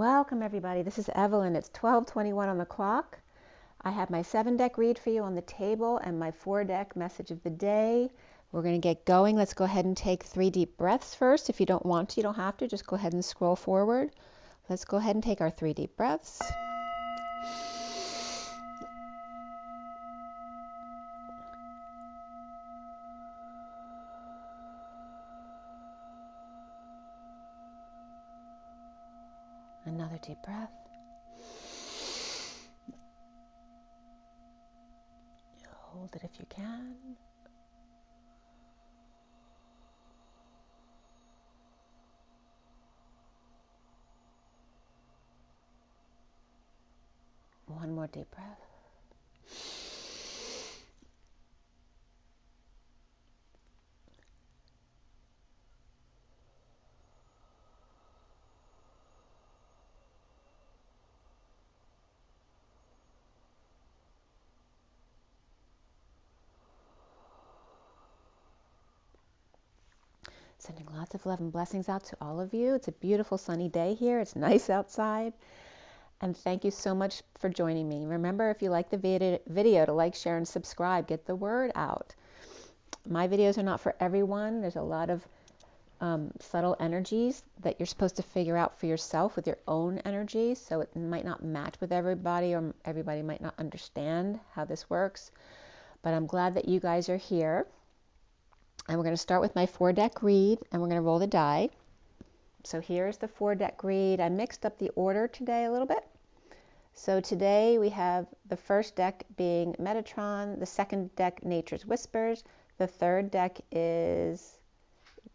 Welcome everybody, this is Evelyn. It's 12:21 on the clock. I have my 7-deck read for you on the table and my 4-deck message of the day. We're going to get going. Let's go ahead and take 3 deep breaths first. If you don't want to, you don't have to. Just go ahead and scroll forward. Let's go ahead and take our 3 deep breaths. Another deep breath. Hold it if you can. One more deep breath. Sending lots of love and blessings out to all of you. It's a beautiful sunny day here. It's nice outside. And thank you so much for joining me. Remember, if you like the video, to like, share, and subscribe. Get the word out. My videos are not for everyone. There's a lot of subtle energies that you're supposed to figure out for yourself with your own energy. So it might not match with everybody, or everybody might not understand how this works. But I'm glad that you guys are here. And we're going to start with my 4-deck read, and we're going to roll the die. So here's the 4-deck read. I mixed up the order today a little bit. So today we have the first deck being Metatron, the second deck Nature's Whispers, the third deck is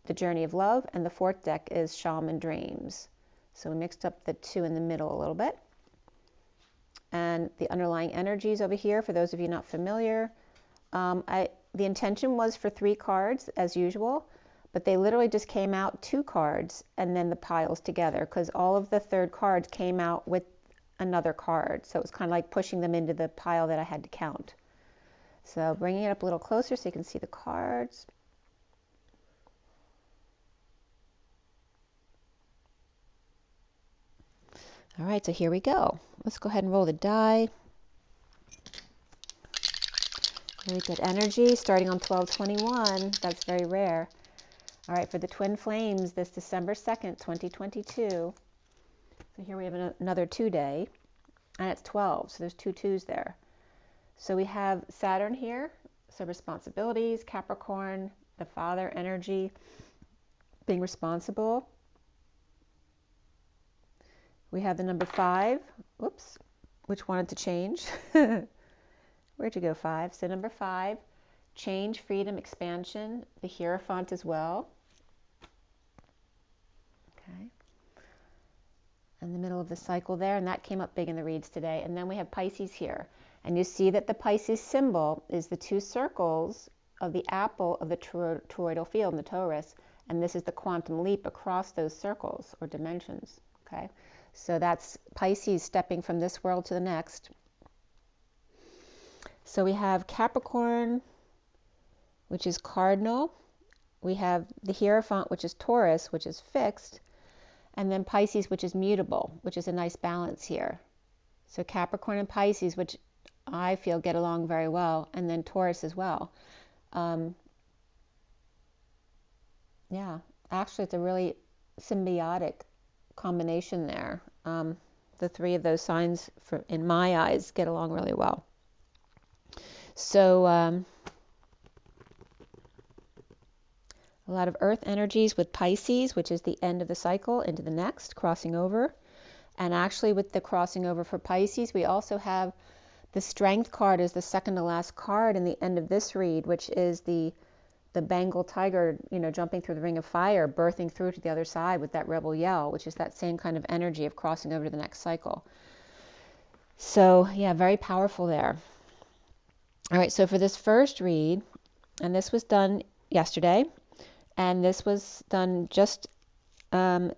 the Journey of Love, and the fourth deck is Shaman Dreams. So we mixed up the two in the middle a little bit. And the underlying energies over here, for those of you not familiar, the intention was for 3 cards as usual, but they literally just came out 2 cards and then the piles together, because all of the third cards came out with another card. So it was kind of like pushing them into the pile that I had to count. So bringing it up a little closer so you can see the cards. All right, so here we go. Let's go ahead and roll the die. Very good energy, starting on 12/21. That's very rare. All right, for the Twin Flames, this December 2nd, 2022. So here we have another 2-day, and it's 12, so there's 2 2s there. So we have Saturn here, so responsibilities, Capricorn, the father energy, being responsible. We have the number 5, whoops, which wanted to change. Where'd you go, 5? So number 5, change, freedom, expansion, the Hierophant as well. Okay. In the middle of the cycle there, and that came up big in the reads today. And then we have Pisces here. And you see that the Pisces symbol is the 2 circles of the apple of the toroidal field in the torus. And this is the quantum leap across those circles or dimensions. Okay. So that's Pisces stepping from this world to the next. So we have Capricorn, which is cardinal. We have the Hierophant, which is Taurus, which is fixed. And then Pisces, which is mutable, which is a nice balance here. So Capricorn and Pisces, which I feel get along very well, and then Taurus as well. Yeah, actually it's a really symbiotic combination there. The 3 of those signs, in my eyes, get along really well. So a lot of earth energies with Pisces, which is the end of the cycle into the next, crossing over. And actually with the crossing over for Pisces, we also have the Strength card as the second to last card in the end of this read, which is the Bengal tiger, jumping through the ring of fire, birthing through to the other side with that rebel yell, which is that same kind of energy of crossing over to the next cycle. So yeah, very powerful there. All right, so for this first read, and this was done yesterday, and this was done just, it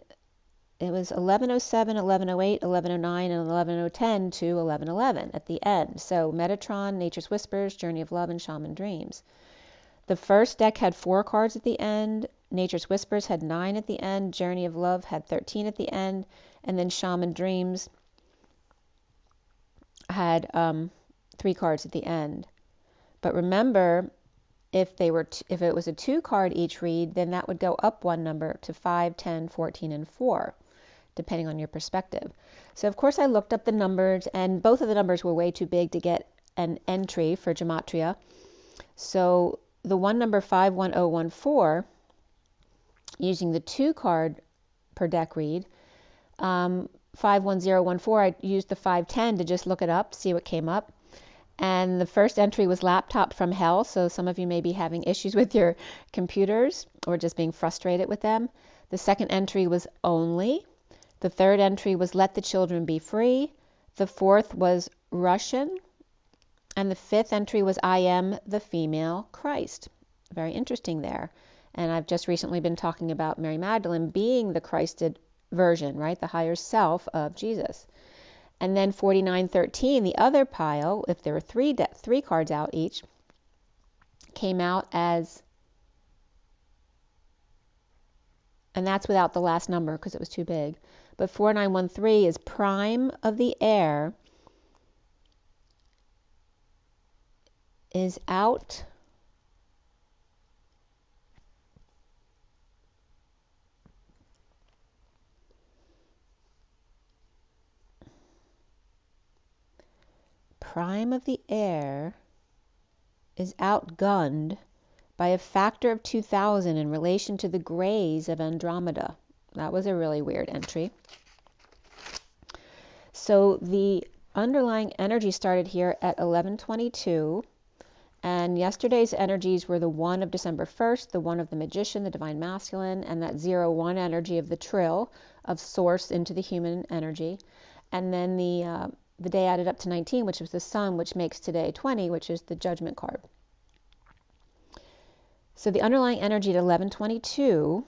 was 11:07, 11:08, 11:09, and 11:10 to 11:11 at the end. So Metatron, Nature's Whispers, Journey of Love, and Shaman Dreams. The first deck had 4 cards at the end. Nature's Whispers had 9 at the end. Journey of Love had 13 at the end. And then Shaman Dreams had 3 cards at the end. But remember, if it was a 2 card each read, then that would go up 1 number to 5, 10, 14, and 4, depending on your perspective. So of course I looked up the numbers, and both of the numbers were way too big to get an entry for gematria. So the one number 51014, using the 2 card per deck read, 51014, I used the 510 to just look it up, see what came up. And the first entry was laptop from hell, so some of you may be having issues with your computers or just being frustrated with them. The second entry was only. The third entry was let the children be free. The fourth was Russian. And the fifth entry was I am the female Christ. Very interesting there. And I've just recently been talking about Mary Magdalene being the Christed version, right? The higher self of Jesus. And then 4913, the other pile, if there were 3 cards out each, came out as, and that's without the last number because it was too big, but 4913 is prime of the air is out prime of the air is outgunned by a factor of 2,000 in relation to the grays of Andromeda. That was a really weird entry. So the underlying energy started here at 1122, and yesterday's energies were the 1 of December 1st, the 1 of the Magician, the Divine Masculine, and that 0-1 energy of the Trill of Source into the human energy. And then the day added up to 19, which was the Sun, which makes today 20, which is the Judgment card. So the underlying energy at 1122,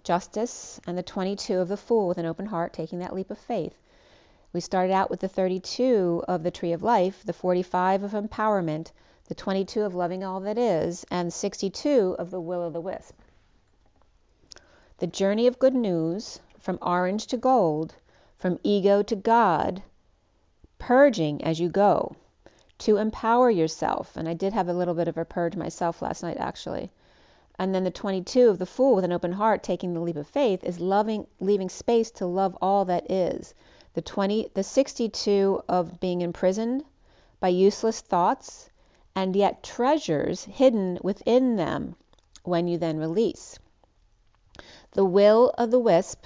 Justice, and the 22 of the Fool with an open heart, taking that leap of faith. We started out with the 32 of the Tree of Life, the 45 of Empowerment, the 22 of Loving All That Is, and 62 of the Will-o'-the-Wisp. The journey of good news, from orange to gold, from ego to God, purging as you go, to empower yourself. And I did have a little bit of a purge myself last night, actually. And then the 22 of the Fool with an open heart, taking the leap of faith, is leaving space to love all that is. The 62 of being imprisoned by useless thoughts, and yet treasures hidden within them when you then release. The Will-o'-the-Wisp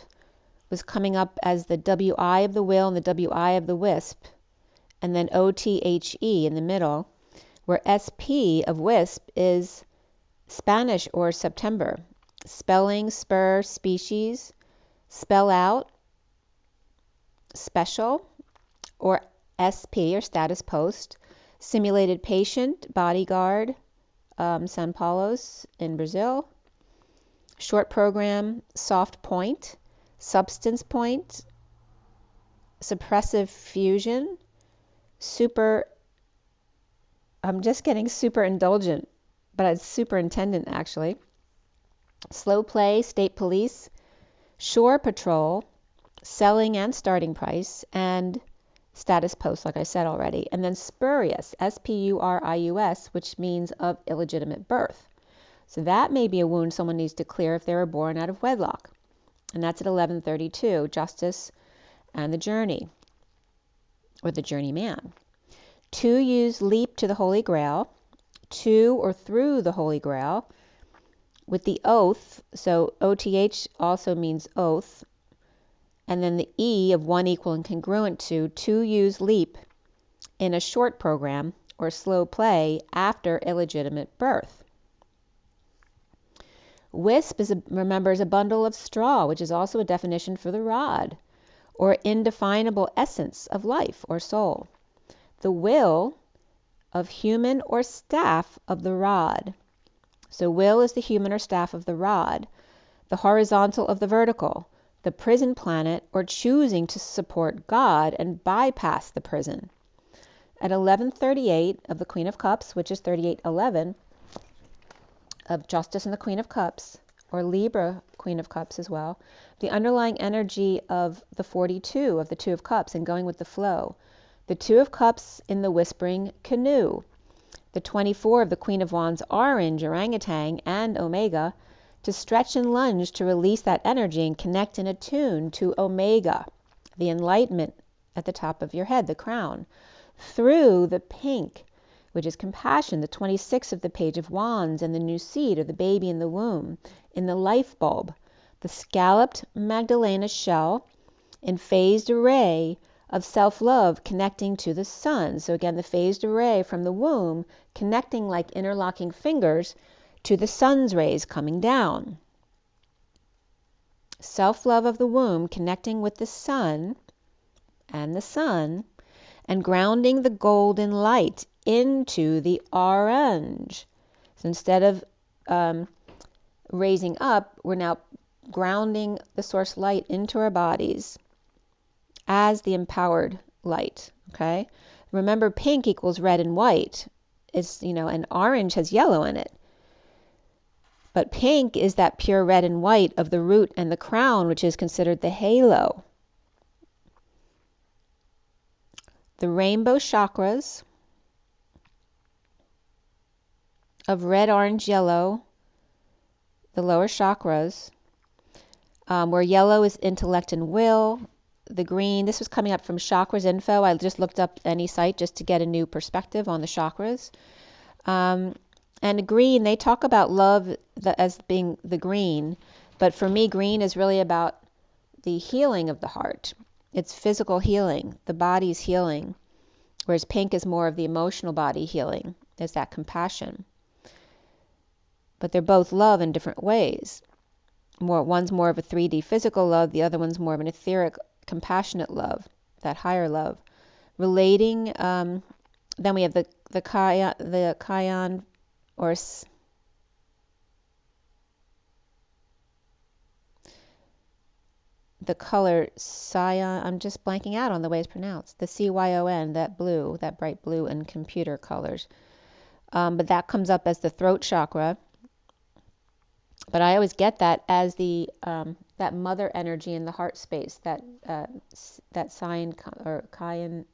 was coming up as the W-I of the Will and the W-I of the Wisp, and then O-T-H-E in the middle, where S-P of Wisp is Spanish or September. Spelling, spur, species, spell out, special, or SP or status post, simulated patient, bodyguard, São Paulo's in Brazil, short program, soft point, substance point, suppressive fusion, I'm just getting super indulgent, but it's superintendent actually, slow play, state police, shore patrol, selling and starting price, and status post, like I said already. And then spurious, S-P-U-R-I-U-S, which means of illegitimate birth. So that may be a wound someone needs to clear if they were born out of wedlock. And that's at 1132, Justice and the Journey, or the Journeyman. 2 use leap to the Holy Grail, 2 or through the Holy Grail, with the oath, so OTH also means oath, and then the E of 1 equal and congruent to 2 use leap in a short program or slow play after illegitimate birth. Wisp remember, is a bundle of straw, which is also a definition for the rod, or indefinable essence of life or soul. The will of human or staff of the rod. So will is the human or staff of the rod, the horizontal of the vertical, the prison planet, or choosing to support God and bypass the prison. At 1138 of the Queen of Cups, which is 3811 of Justice and the Queen of Cups, or Libra Queen of Cups as well. The underlying energy of the 42 of the Two of Cups and going with the flow. The Two of Cups in the whispering canoe. The 24 of the Queen of Wands, orange, orangutan, and Omega, to stretch and lunge to release that energy and connect and attune to Omega, the enlightenment at the top of your head, the crown. Through the pink, which is compassion, the 26 of the Page of Wands, and the new seed, or the baby in the womb, in the life bulb. The scalloped Magdalena shell in phased array of self-love connecting to the sun. So again, the phased array from the womb connecting like interlocking fingers to the sun's rays coming down. Self-love of the womb connecting with the sun and grounding the golden light into the orange. So instead of raising up, we're now grounding the source light into our bodies as the empowered light. Okay, remember, pink equals red and white. It's, and orange has yellow in it. But pink is that pure red and white of the root and the crown, which is considered the halo. The rainbow chakras of red, orange, yellow, the lower chakras, where yellow is intellect and will. The green, this was coming up from Chakras Info. I just looked up any site just to get a new perspective on the chakras. And green, they talk about love as being the green, but for me, green is really about the healing of the heart. It's physical healing, the body's healing, whereas pink is more of the emotional body healing, is that compassion. But they're both love in different ways. One's more of a 3D physical love, the other one's more of an etheric, compassionate love, that higher love. Relating, then we have the Kion, or the color cyan, I'm just blanking out on the way it's pronounced, the CYON, that blue, that bright blue in computer colors. But that comes up as the throat chakra. But I always get that as the that mother energy in the heart space, that sign or Kion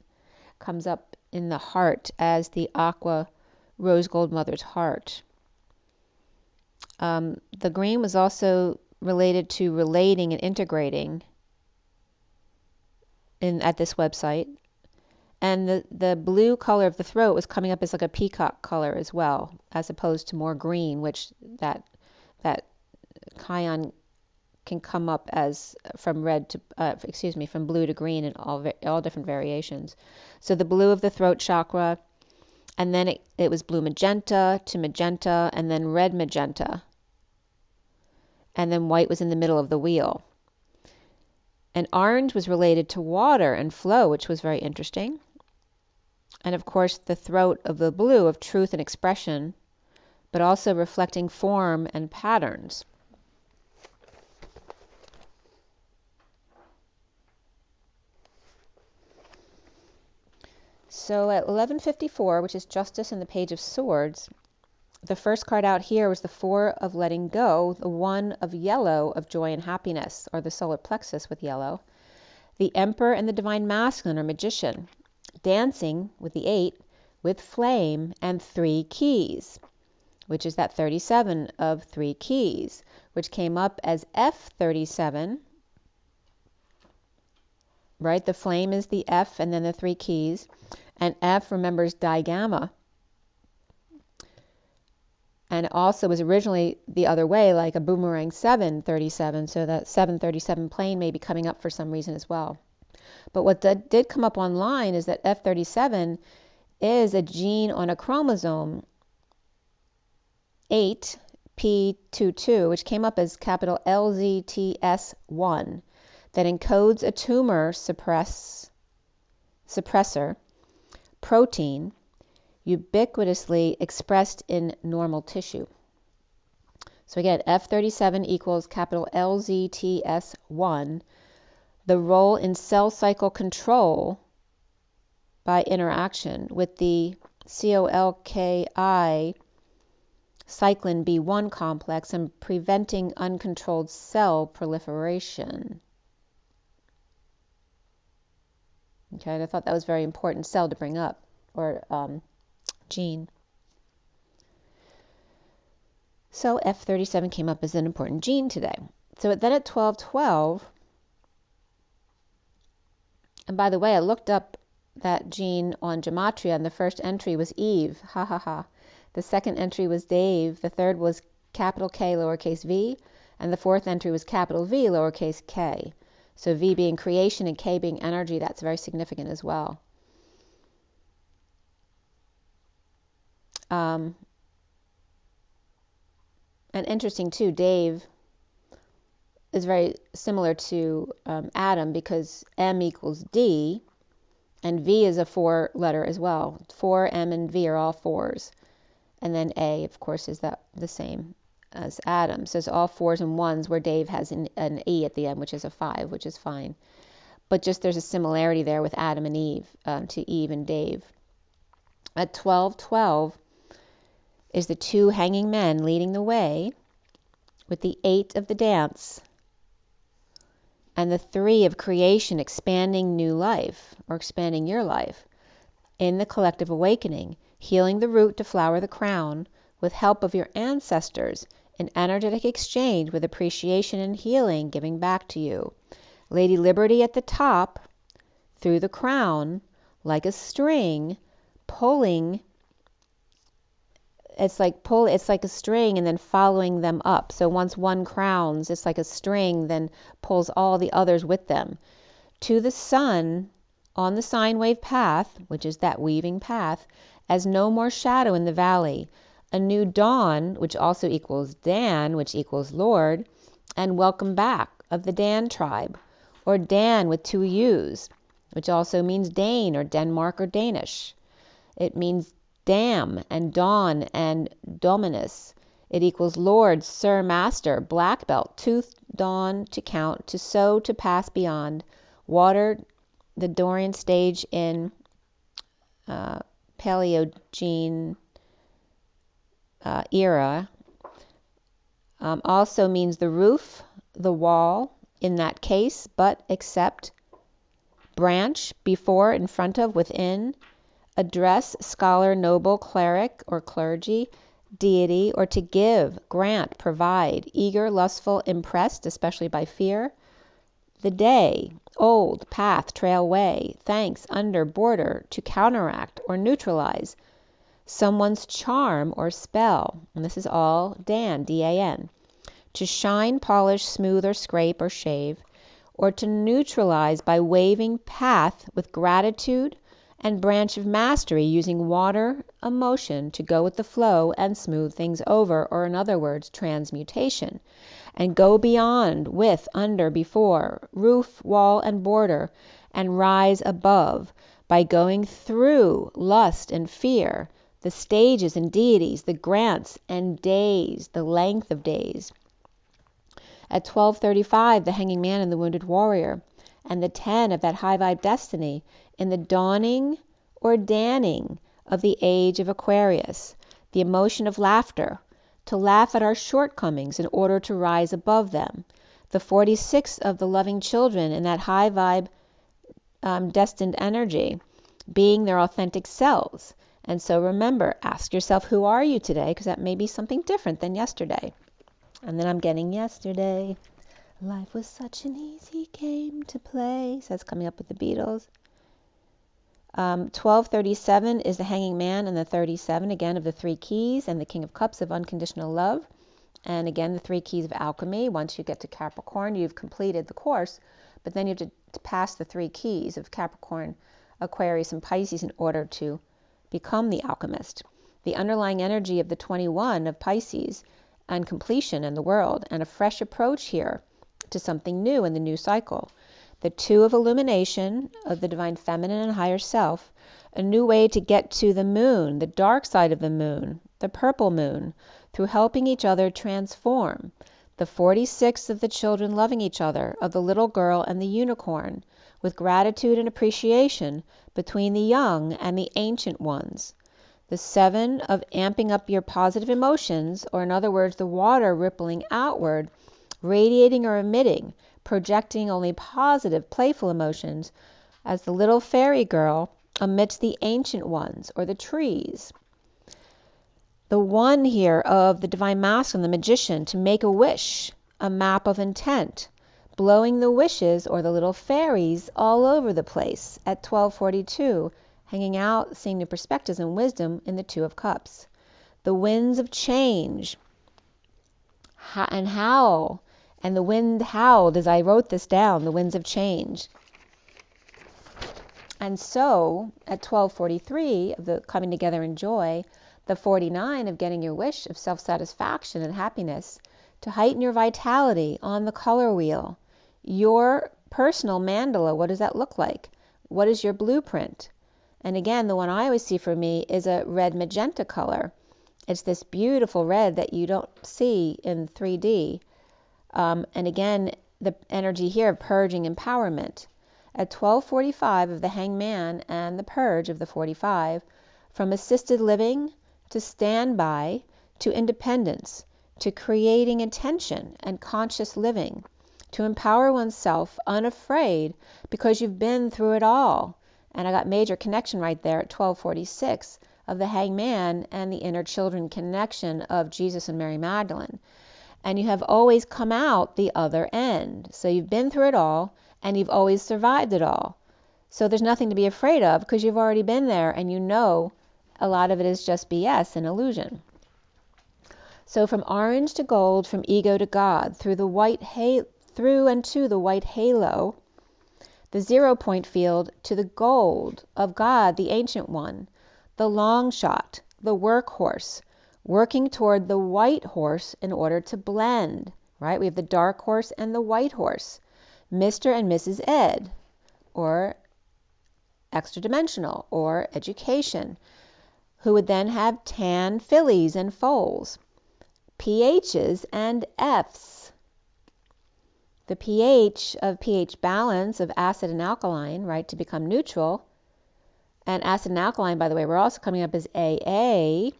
comes up in the heart as the aqua rose gold mother's heart. The green was also related to relating and integrating at this website. And the blue color of the throat was coming up as like a peacock color as well, as opposed to more green, which that Kion can come up as from from blue to green in all different variations. So the blue of the throat chakra, and then it was blue magenta to magenta, and then red magenta. And then white was in the middle of the wheel. And orange was related to water and flow, which was very interesting. And of course, the throat of the blue of truth and expression, but also reflecting form and patterns. So at 1154, which is Justice in the Page of Swords, the first card out here was the Four of Letting Go, the One of Yellow of Joy and Happiness, or the solar plexus with yellow. The Emperor and the Divine Masculine, or Magician, dancing with the 8, with flame and 3 keys, which is that 37 of 3 keys, which came up as F37, right? The flame is the F and then the 3 keys. And F remembers digamma. And it also was originally the other way, like a boomerang 737, so that 737 plane may be coming up for some reason as well. But what did come up online is that F37 is a gene on a chromosome 8p22, which came up as capital LZTS1, that encodes a tumor suppressor protein ubiquitously expressed in normal tissue. So again, F37 equals capital LZTS1, the role in cell cycle control by interaction with the COLKI cyclin B1 complex and preventing uncontrolled cell proliferation. Okay, and I thought that was a very important cell to bring up, or gene. So F37 came up as an important gene today. So then at 1212, and by the way, I looked up that gene on Gematria, and the first entry was Eve, ha ha ha. The second entry was Dave, the third was capital K, lowercase v, and the fourth entry was capital V, lowercase k. So V being creation and K being energy, that's very significant as well. And interesting too, Dave is very similar to Adam because M equals D, and V is a 4-letter as well. 4, M, and V are all 4s. And then A, of course, is the same as Adam. So it's all 4s and 1s, where Dave has an E at the end, which is a 5, which is fine. But just there's a similarity there with Adam and Eve, to Eve and Dave. At 1212 is the 2 hanging men leading the way, with the 8 of the dance, and the 3 of creation, expanding new life, or expanding your life, in the collective awakening, healing the root to flower the crown, with help of your ancestors, in energetic exchange with appreciation and healing, giving back to you. Lady Liberty at the top, through the crown, like a string, pulling. It's like a string and then following them up. So once one crowns, it's like a string, then pulls all the others with them. To the sun, on the sine wave path, which is that weaving path, as no more shadow in the valley, a new dawn, which also equals Dan, which equals Lord, and welcome back of the Dan tribe, or Dan with 2 U's, which also means Dane, or Denmark, or Danish. It means Dam, and Dawn, and Dominus. It equals Lord, Sir, Master, Black Belt, Tooth, Dawn, to count, to sow, to pass beyond, water, the Dorian stage in Paleogene era. Also means the roof, the wall, in that case, but except, branch, before, in front of, within, address, scholar, noble, cleric, or clergy, deity, or to give, grant, provide, eager, lustful, impressed, especially by fear, the day, old, path, trail, way, thanks, under, border, to counteract or neutralize someone's charm or spell, and this is all Dan, D-A-N, to shine, polish, smooth, or scrape, or shave, or to neutralize by waving path with gratitude and branch of mastery, using water, emotion, to go with the flow and smooth things over, or in other words, transmutation, and go beyond, with, under, before, roof, wall, and border, and rise above, by going through lust and fear, the stages and deities, the grants and days, the length of days. At 1235, the hanging man and the wounded warrior, and the 10 of that high vibe destiny, in the dawning or danning of the age of Aquarius, the emotion of laughter, to laugh at our shortcomings in order to rise above them. The 46 of the loving children in that high vibe destined energy, being their authentic selves. And so remember, ask yourself, who are you today? Because that may be something different than yesterday. And then I'm getting yesterday. Life was such an easy game to play. So that's coming up with the Beatles. 1237 is the hanging man, and the 37 again of the 3 keys, and the King of Cups of unconditional love. And again, the 3 keys of alchemy. Once you get to Capricorn, you've completed the course, but then you have to pass the 3 keys of Capricorn, Aquarius, and Pisces in order to become the alchemist. The underlying energy of the 21 of Pisces, and completion in the world, and a fresh approach here to something new in the new cycle. The 2 of illumination of the divine feminine and higher self, a new way to get to the moon, the dark side of the moon, the purple moon, through helping each other transform. The 46 of the children loving each other, of the little girl and the unicorn, with gratitude and appreciation between the young and the ancient ones. The 7 of amping up your positive emotions, or in other words, the water rippling outward, radiating or emitting, projecting only positive, playful emotions, as the little fairy girl amidst the ancient ones, or the trees. The 1 here of the Divine Masculine, the Magician, to make a wish, a map of intent, blowing the wishes, or the little fairies, all over the place at 1242, hanging out, seeing new perspectives and wisdom in the 2 of Cups. The winds of change, and howl, and the wind howled as I wrote this down, the winds of change. And so, at 1243, of the coming together in joy, the 49 of getting your wish of self-satisfaction and happiness, to heighten your vitality on the color wheel. Your personal mandala, what does that look like? What is your blueprint? And again, the one I always see for me is a red magenta color. It's this beautiful red that you don't see in 3D. And again, the energy here of purging empowerment. At 1245 of the Hangman and the Purge of the 45, from assisted living to standby to independence, to creating attention and conscious living, to empower oneself unafraid because you've been through it all. And I got major connection right there at 1246 of the Hangman and the inner children connection of Jesus and Mary Magdalene. And you have always come out the other end. So you've been through it all, and you've always survived it all. So there's nothing to be afraid of because you've already been there, and you know a lot of it is just BS and illusion. So from orange to gold, from ego to God, through and to the white halo, the 0 point field to the gold of God, the ancient one, the long shot, the workhorse, working toward the white horse in order to blend, right? We have the dark horse and the white horse, Mr. and Mrs. Ed, or extra dimensional, or education, who would then have tan fillies and foals, PHs and Fs. The pH of pH balance of acid and alkaline, right, to become neutral. And acid and alkaline, by the way, we're also coming up as AA,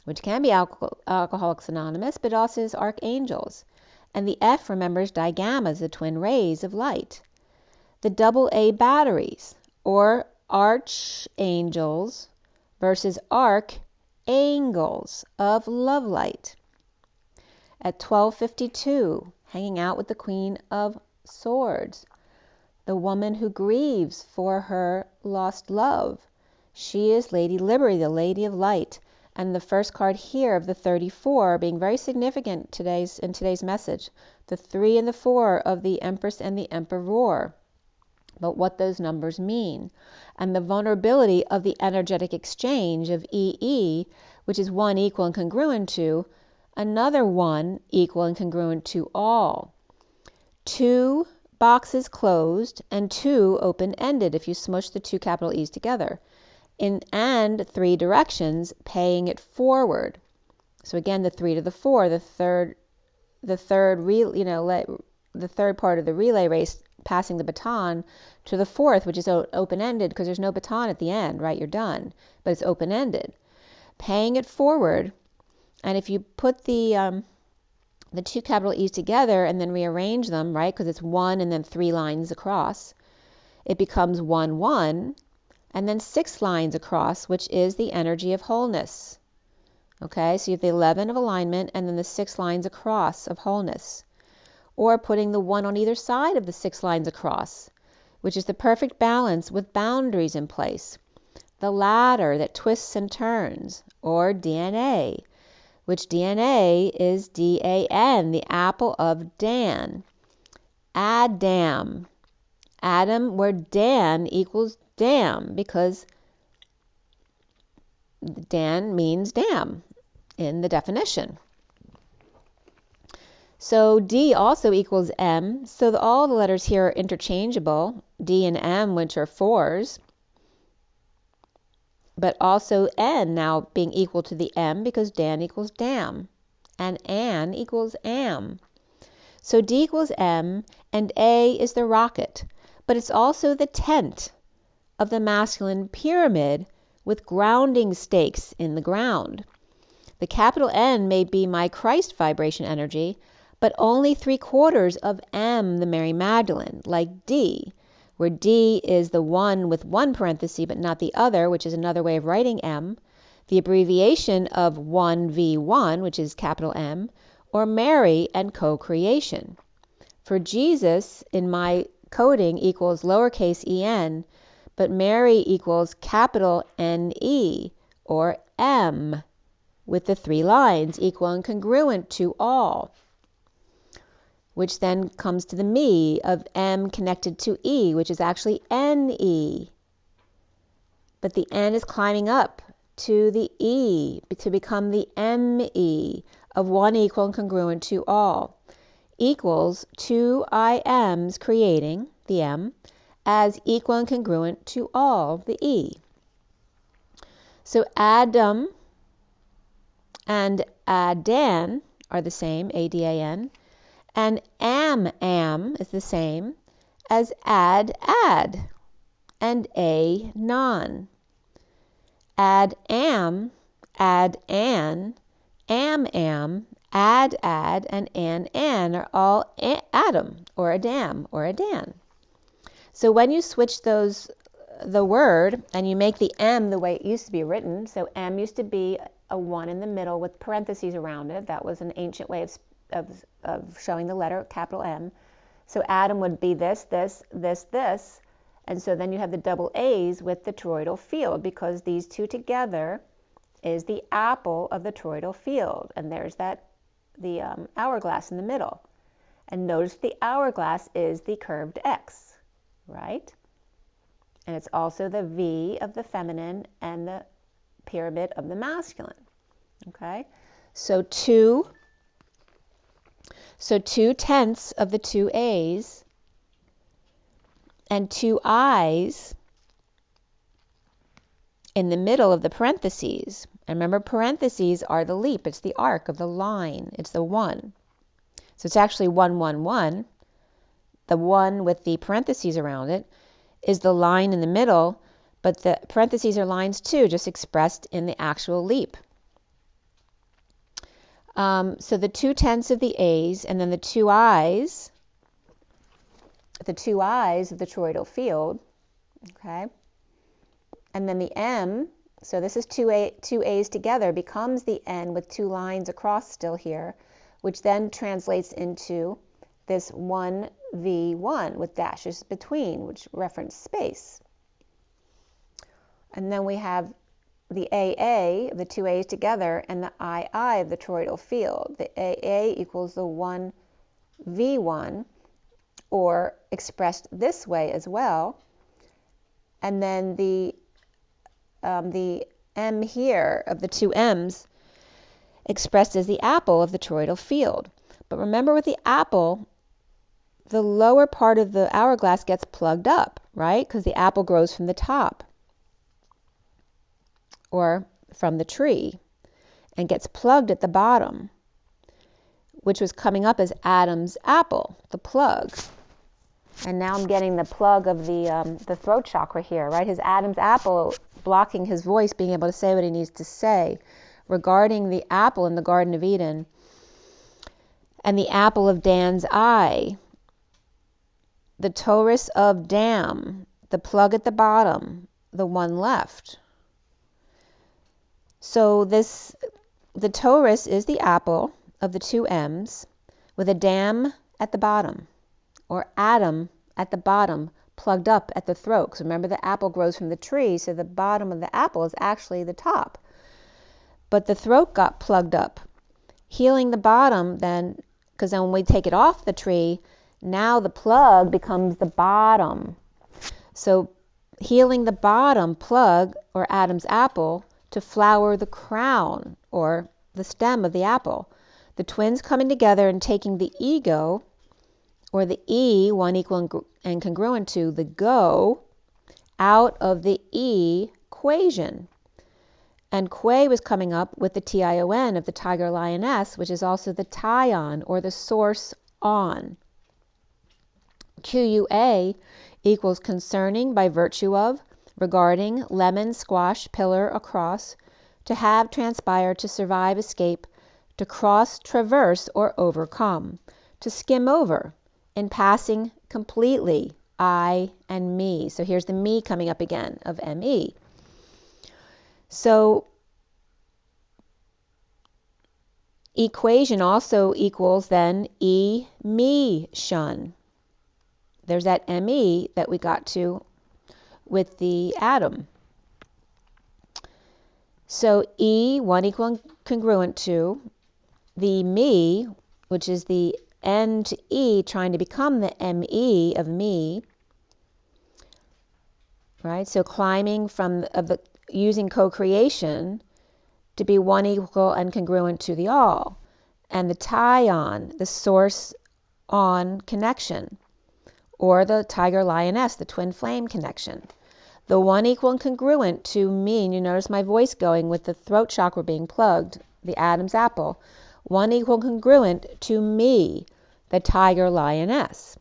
which can be Alcoholics Anonymous, but also is archangels. And the F, remember, is digammas, the twin rays of light. The AA batteries, or archangels versus archangels of love light. At 1252, hanging out with the Queen of Swords, the woman who grieves for her lost love. She is Lady Liberty, the Lady of Light. And the first card here of the 34 being very significant in today's message. The 3 and the 4 of the Empress and the Emperor. But what those numbers mean. And the vulnerability of the energetic exchange of EE, which is 1 equal and congruent to another 1 equal and congruent to all. 2 boxes closed and 2 open-ended if you smush the 2 capital E's together. And 3 directions, paying it forward. So again, the 3 to the 4, the third part of the relay race, passing the baton to the 4th, which is open-ended because there's no baton at the end, right? You're done, but it's open-ended. Paying it forward, and if you put the 2 capital E's together and then rearrange them, right? Because it's 1 and then 3 lines across, it becomes 1, 1. And then 6 lines across, which is the energy of wholeness. Okay, so you have the 11 of alignment and then the 6 lines across of wholeness. Or putting the 1 on either side of the 6 lines across, which is the perfect balance with boundaries in place. The ladder that twists and turns, or DNA, which DNA is DAN, the apple of Dan. Adam, where Dan equals dam, because Dan means dam in the definition. So D also equals M, so all the letters here are interchangeable, D and M, which are 4s, but also N now being equal to the M because Dan equals dam, and An equals am. So D equals M, and A is the rocket, but it's also the tent of the masculine pyramid, with grounding stakes in the ground. The capital N may be my Christ vibration energy, but only 3/4 of M, the Mary Magdalene, like D, where D is the one with one parenthesis but not the other, which is another way of writing M, the abbreviation of 1V1, which is capital M, or Mary and co-creation. For Jesus, in my coding, equals lowercase en, but Mary equals capital NE, or M, with the 3 lines equal and congruent to all, which then comes to the me of M connected to E, which is actually NE. But the N is climbing up to the E to become the ME of 1 equal and congruent to all, equals 2 IMs creating the M as equal and congruent to all, the E. So Adam and Adan are the same, A-D-A-N, and am is the same as ad, and a, non. Add am, add an, am, add, and an are all Adam, or Adam, or Adan. So when you switch the word, and you make the M the way it used to be written, so M used to be a 1 in the middle with parentheses around it. That was an ancient way of showing the letter, capital M. So Adam would be this, and so then you have the double A's with the toroidal field, because these two together is the apple of the toroidal field, and there's the hourglass in the middle. And notice the hourglass is the curved X, right? And it's also the V of the feminine and the pyramid of the masculine. Okay, so 2/10 of the 2 A's and 2 I's in the middle of the parentheses. And remember, parentheses are the leap. It's the arc of the line. It's the 1. So it's actually 1, 1, 1. The 1 with the parentheses around it is the line in the middle, but the parentheses are lines too, just expressed in the actual leap. So the 2/10 of the A's, and then the 2 I's, of the toroidal field, okay? And then the M, so this is 2 A's together, becomes the N with 2 lines across still here, which then translates into this 1V1 with dashes between, which reference space. And then we have the AA, the 2 A's together, and the II of the toroidal field. The AA equals the 1V1, or expressed this way as well. And then the M here of the 2 M's expressed as the apple of the toroidal field. But remember, with the apple, the lower part of the hourglass gets plugged up, right? Because the apple grows from the top, or from the tree, and gets plugged at the bottom, which was coming up as Adam's apple, the plug. And now I'm getting the plug of the throat chakra here, right? His Adam's apple blocking his voice being able to say what he needs to say regarding the apple in the Garden of Eden, and the apple of Dan's eye, the torus of Dam, the plug at the bottom, the one left. So the torus is the apple of the 2 M's with a Dam at the bottom, or Adam at the bottom, plugged up at the throat. Because remember, the apple grows from the tree, so the bottom of the apple is actually the top. But the throat got plugged up, healing the bottom then, because then when we take it off the tree, now the plug becomes the bottom. So healing the bottom plug, or Adam's apple, to flower the crown, or the stem of the apple. The twins coming together and taking the ego, or the E, 1 equal and congruent to the go, out of the E equation. And Quay was coming up with the TION of the tiger lioness, which is also the tyon, or the source on. QUA equals concerning by virtue of, regarding lemon, squash, pillar, across, to have, transpire, to survive, escape, to cross, traverse, or overcome, to skim over, in passing completely, I and me. So here's the me coming up again of ME. So equation also equals then E, me, shun. There's that ME that we got to with the atom. So E, 1 equal and congruent to the me, which is the N to E trying to become the ME of me, right? So climbing from using co-creation to be 1 equal and congruent to the all, and the tie-on, the source-on connection, or the tiger-lioness, the twin flame connection. The 1 equal and congruent to me, and you notice my voice going with the throat chakra being plugged, the Adam's apple. 1 equal congruent to me, the tiger-lioness.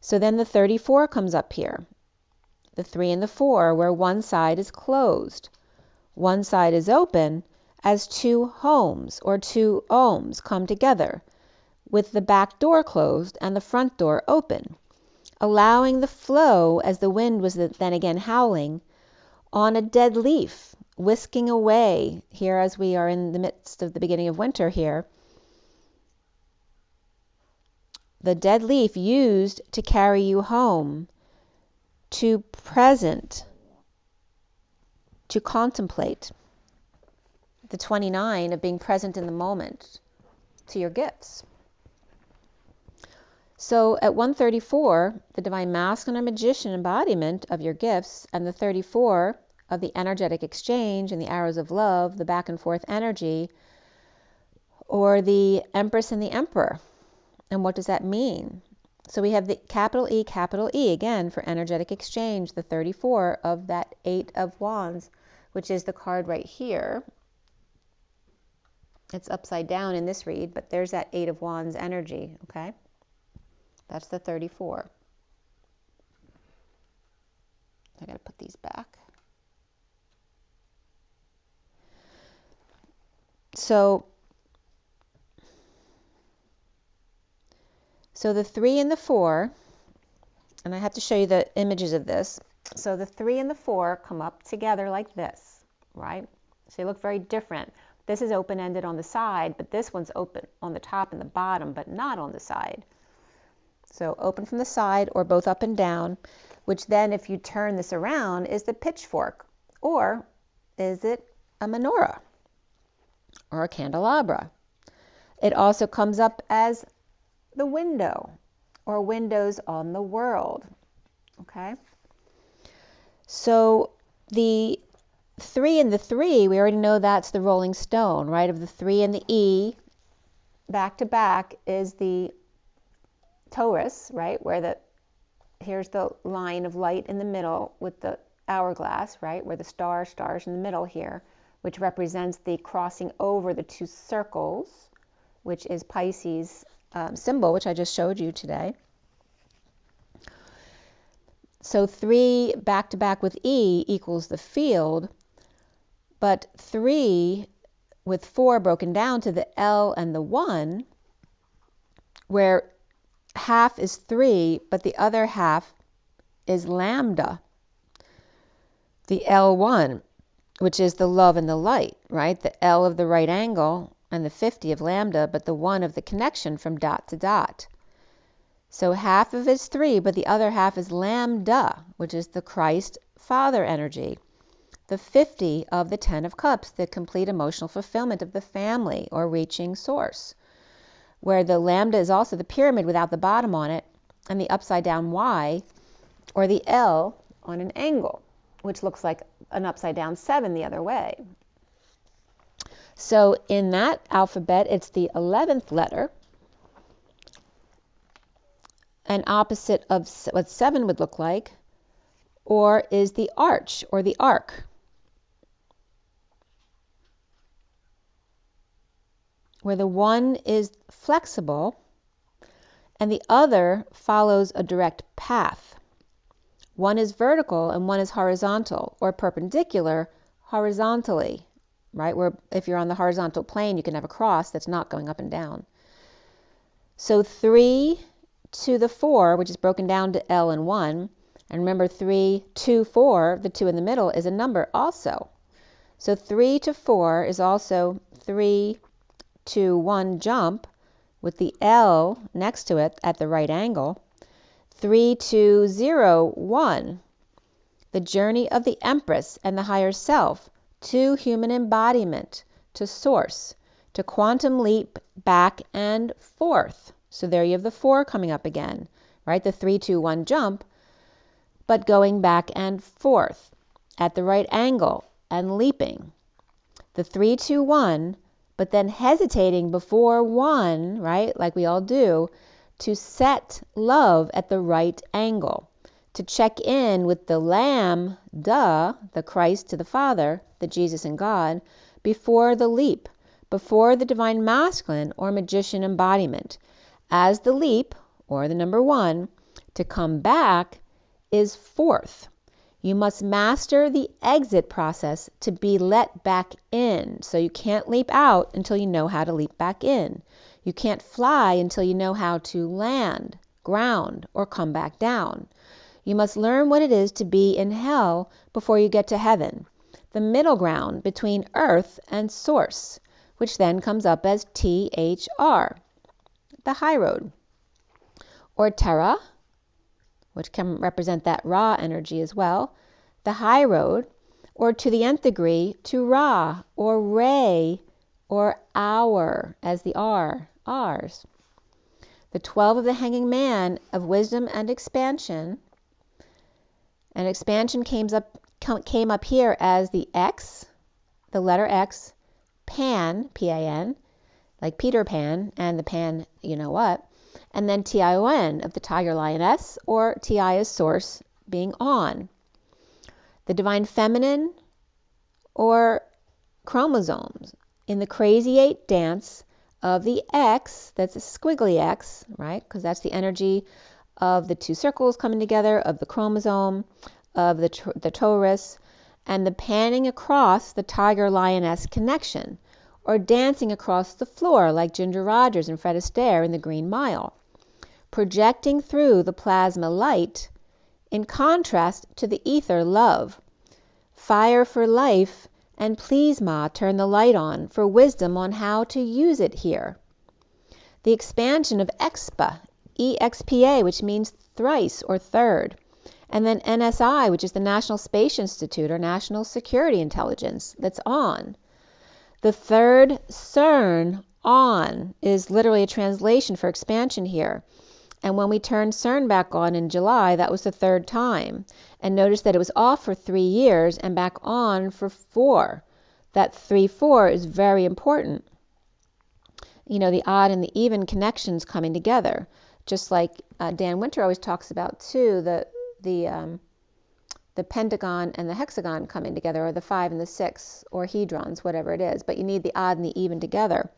So then the 34 comes up here, the 3 and the 4, where one side is closed. One side is open as 2 homes or 2 ohms come together, with the back door closed and the front door open, allowing the flow as the wind was then again howling on a dead leaf, whisking away, here as we are in the midst of the beginning of winter here, the dead leaf used to carry you home, to present, to contemplate, the 29 of being present in the moment to your gifts. So at 134, the divine masculine or magician embodiment of your gifts, and the 34 of the energetic exchange and the arrows of love, the back and forth energy, or the Empress and the Emperor. And what does that mean? So we have the capital E again for energetic exchange, the 34 of that 8 of Wands, which is the card right here. It's upside down in this read, but there's that 8 of Wands energy, okay? That's the 34. I gotta put these back. So the 3 and the 4, and I have to show you the images of this. So the 3 and the 4 come up together like this, right? So they look very different. This is open-ended on the side, but this one's open on the top and the bottom, but not on the side. So open from the side or both up and down, which then if you turn this around is the pitchfork, or is it a menorah or a candelabra? It also comes up as the window or windows on the world, okay? So the 3 and the 3, we already know that's the rolling stone, right? Of the 3 and the E, back to back is the Taurus, right? Where here's the line of light in the middle with the hourglass, right? Where the stars in the middle here, which represents the crossing over the 2 circles, which is Pisces symbol, which I just showed you today. So 3 back to back with E equals the field, but 3 with 4 broken down to the L and the 1, where half is 3, but the other half is lambda, the L1, which is the love and the light, right? The L of the right angle and the 50 of lambda, but the 1 of the connection from dot to dot. So half of it is 3, but the other half is lambda, which is the Christ Father energy. The 50 of the 10 of cups, the complete emotional fulfillment of the family or reaching source, where the lambda is also the pyramid without the bottom on it, and the upside down Y, or the L on an angle, which looks like an upside down 7 the other way. So in that alphabet, it's the 11th letter, an opposite of what 7 would look like, or is the arch or the arc. Where the 1 is flexible and the other follows a direct path, One is vertical and one is horizontal, or perpendicular horizontally, right? Where if you're on the horizontal plane, you can have a cross that's not going up and down. So 3 to the 4, which is broken down to L and 1, and remember 3, 2, 4, the 2 in the middle is a number also. So 3 to 4 is also 3 to 1 jump with the L next to it at the right angle. 3 to 0, 1, the journey of the Empress and the higher self to human embodiment, to source, to quantum leap back and forth. So there you have the 4 coming up again, right? The 3, 2, 1 jump, but going back and forth at the right angle and leaping. The 3, 2, 1, but then hesitating before 1, right? Like we all do, to set love at the right angle, to check in with the Lamb, the Christ to the Father, the Jesus and God, before the leap, before the divine masculine or magician embodiment. As the leap, or the number 1, to come back is fourth. You must master the exit process to be let back in. So you can't leap out until you know how to leap back in. You can't fly until you know how to land, ground, or come back down. You must learn what it is to be in hell before you get to heaven, the middle ground between earth and source, which then comes up as THR, the high road, or Terra, which can represent that Ra energy as well, the high road, or to the nth degree, to Ra, or Ray, or Hour, as the R's. The 12 of the hanging man of wisdom and expansion came up here as the X, the letter X, Pan, P-A-N, like Peter Pan, and the Pan, you know what, and then T-I-O-N of the tiger lioness, or T-I is source, being on. The divine feminine, or chromosomes, in the crazy 8 dance of the X, that's a squiggly X, right? Because that's the energy of the 2 circles coming together, of the chromosome, of the torus, and the panning across the tiger-lioness connection, or dancing across the floor like Ginger Rogers and Fred Astaire in The Green Mile, projecting through the plasma light in contrast to the ether love. Fire for life, and please, Ma, turn the light on for wisdom on how to use it here. The expansion of EXPA, EXPA, which means thrice or third, and then NSI, which is the National Space Institute or National Security Intelligence, that's on. The third CERN, on, is literally a translation for expansion here. And when we turned CERN back on in July, that was the 3rd time. And notice that it was off for 3 years and back on for 4. That 3-4 is very important. You know, the odd and the even connections coming together. Just like Dan Winter always talks about too, the pentagon and the hexagon coming together, or the 5 and the 6, or hedrons, whatever it is. But you need the odd and the even together.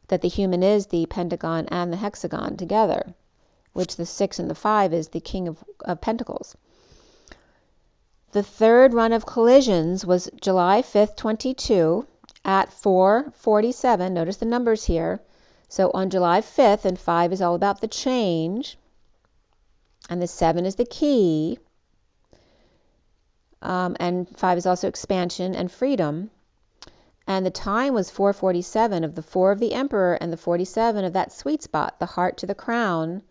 That the human is the pentagon and the hexagon together, which the 6 and the 5 is the King of Pentacles. The 3rd run of collisions was July 5th, 22 at 4:47. Notice the numbers here. So on July 5th, and 5 is all about the change, and the 7 is the key, and 5 is also expansion and freedom. And the time was 4:47 of the 4 of the Emperor and the 47 of that sweet spot, the heart to the crown,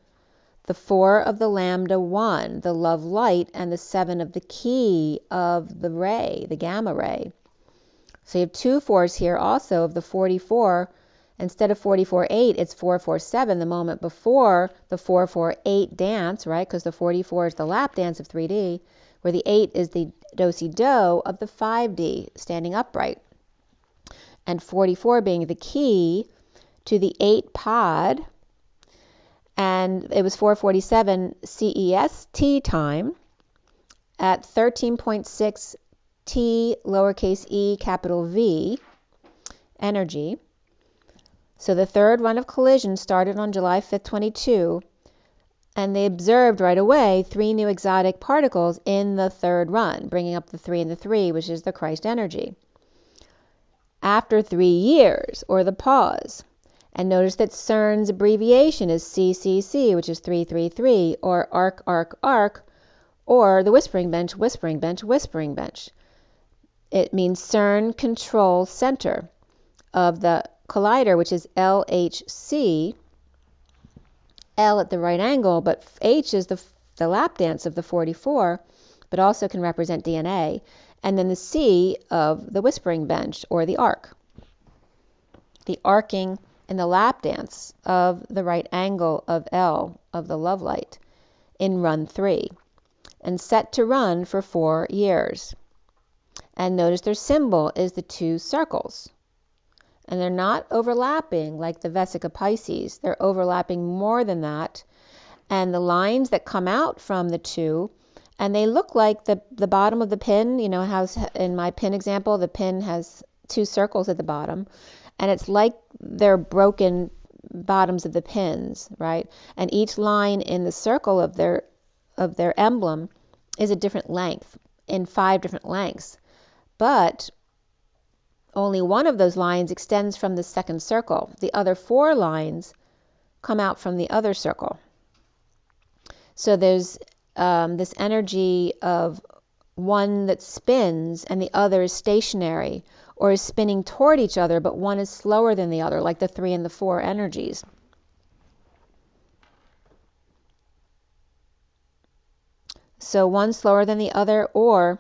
the 4 of the lambda 1, the love light, and the 7 of the key of the ray, the gamma ray. So you have 2 4s here also of the 44. Instead of 44-8, it's 4-4-7, the moment before the 4-4-8 dance, right? Because the 44 is the lap dance of 3D, where the 8 is the do-si-do of the 5D, standing upright. And 44 being the key to the 8 pod. And it was 4:47 CEST time at 13.6 T lowercase e capital V energy. So the 3rd run of collision started on July 5th, 22 And they observed right away 3 new exotic particles in the third run, bringing up the 3 and the 3, which is the Christ energy. After 3 years, or the pause, and notice that CERN's abbreviation is CCC, which is 333, or ARC, or the whispering bench, whispering bench, whispering bench. It means CERN Control Center of the collider, which is LHC, L at the right angle, but H is the lap dance of the 44, but also can represent DNA, and then the C of the whispering bench, or the arc. The arcing and the lap dance of the right angle of L, of the love light, in run 3, and set to run for 4 years. And notice their symbol is the 2 circles. And they're not overlapping like the Vesica Pisces. They're overlapping more than that. And the lines that come out from the 2, and they look like the bottom of the pin, you know how in my pin example, the pin has 2 circles at the bottom. And it's like they're broken bottoms of the pins, right? And each line in the circle of their emblem is a different length, in 5 different lengths. But only one of those lines extends from the second circle. The other 4 lines come out from the other circle. So there's this energy of one that spins and the other is stationary, or is spinning toward each other, but one is slower than the other, like the 3 and the 4 energies. So one slower than the other, or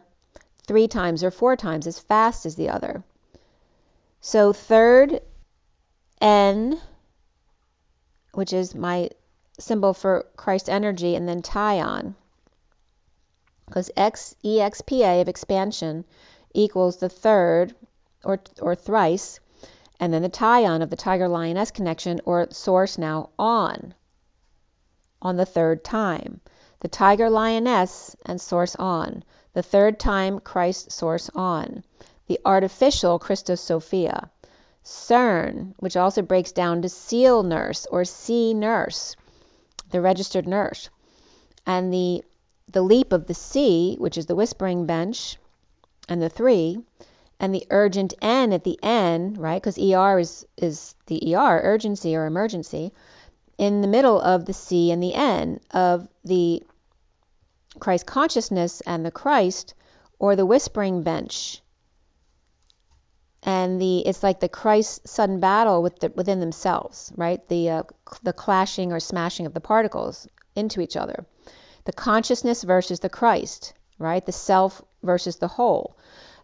3 times or 4 times as fast as the other. So third N, which is my symbol for Christ energy, and then Tyon, because EXPA of expansion equals the third, or thrice, and then the Tyon of the Tiger Lioness connection, or source now on the third time. The Tiger Lioness and source on. The third time Christ source on. The artificial Christos Sophia. CERN, which also breaks down to seal nurse or sea nurse, the registered nurse. And the leap of the C, which is the whispering bench, and the 3, and the urgent N at the N, right? Because ER is the ER, urgency or emergency, in the middle of the C and the N of the Christ consciousness and the Christ, or the whispering bench. And it's like the Christ sudden battle within themselves, right? The clashing or smashing of the particles into each other. The consciousness versus the Christ, right? The self versus the whole.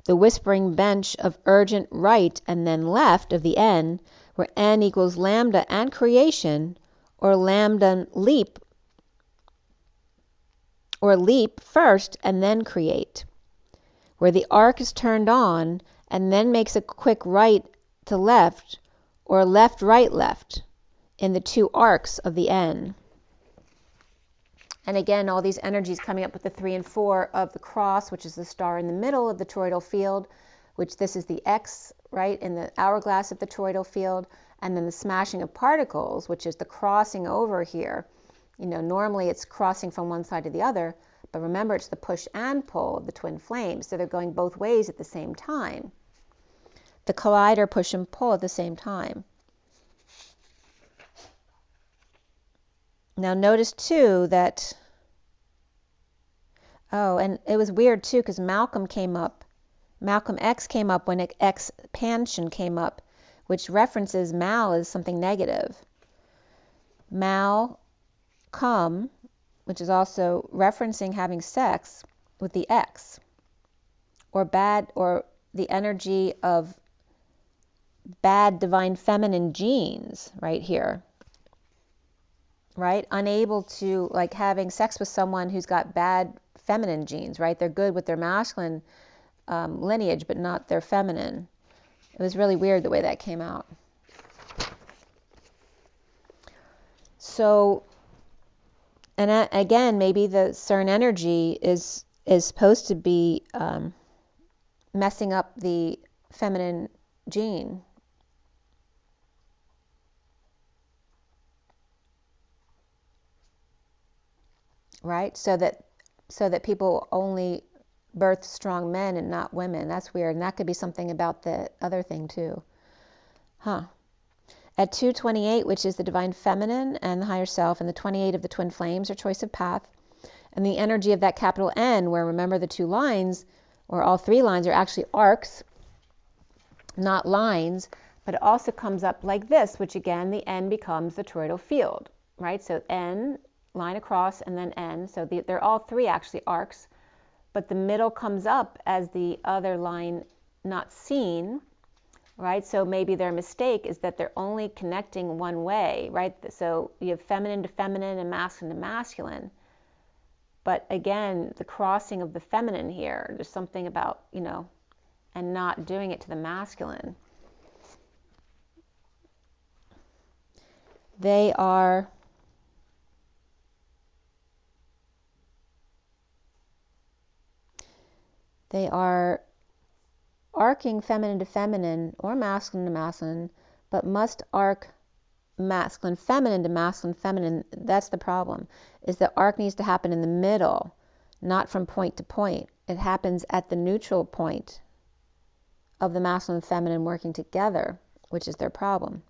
The whispering bench of urgent right and then left of the N, where N equals lambda and creation, or lambda leap, or leap first and then create, where the arc is turned on and then makes a quick right to left, or left, right, left, in the 2 arcs of the N. And again, all these energies coming up with the 3 and 4 of the cross, which is the star in the middle of the toroidal field, which this is the X, right, in the hourglass of the toroidal field, and then the smashing of particles, which is the crossing over here. You know, normally it's crossing from one side to the other, but remember it's the push and pull of the twin flames, so they're going both ways at the same time. The collider push and pull at the same time. Now notice too that, and it was weird too, because Malcolm X came up when expansion came up, which references Mal as something negative. Mal come, which is also referencing having sex with the X, or bad, or the energy of bad divine feminine genes right here, right? Unable to, like, having sex with someone who's got bad feminine genes, right? They're good with their masculine lineage, but not their feminine. It was really weird the way that came out. So, and again, maybe the CERN energy is supposed to be messing up the feminine gene. right? So that people only birth strong men and not women. That's weird. And that could be something about the other thing too. Huh. At 228, which is the divine feminine and the higher self, and the 28 of the twin flames, or choice of path, and the energy of that capital N, where remember the two lines, or all three lines, are actually arcs, not lines, but it also comes up like this, which again, the N becomes the toroidal field, right? So N, line across, and then N. So they're all three actually arcs, but the middle comes up as the other line not seen, right? So maybe their mistake is that they're only connecting one way, right? So you have feminine to feminine and masculine to masculine. But again, the crossing of the feminine here, there's something about, and not doing it to the masculine. They are arcing feminine to feminine or masculine to masculine, but must arc masculine feminine to masculine feminine. That's the problem, is the arc needs to happen in the middle, not from point to point. It happens at the neutral point of the masculine and feminine working together, which is their problem.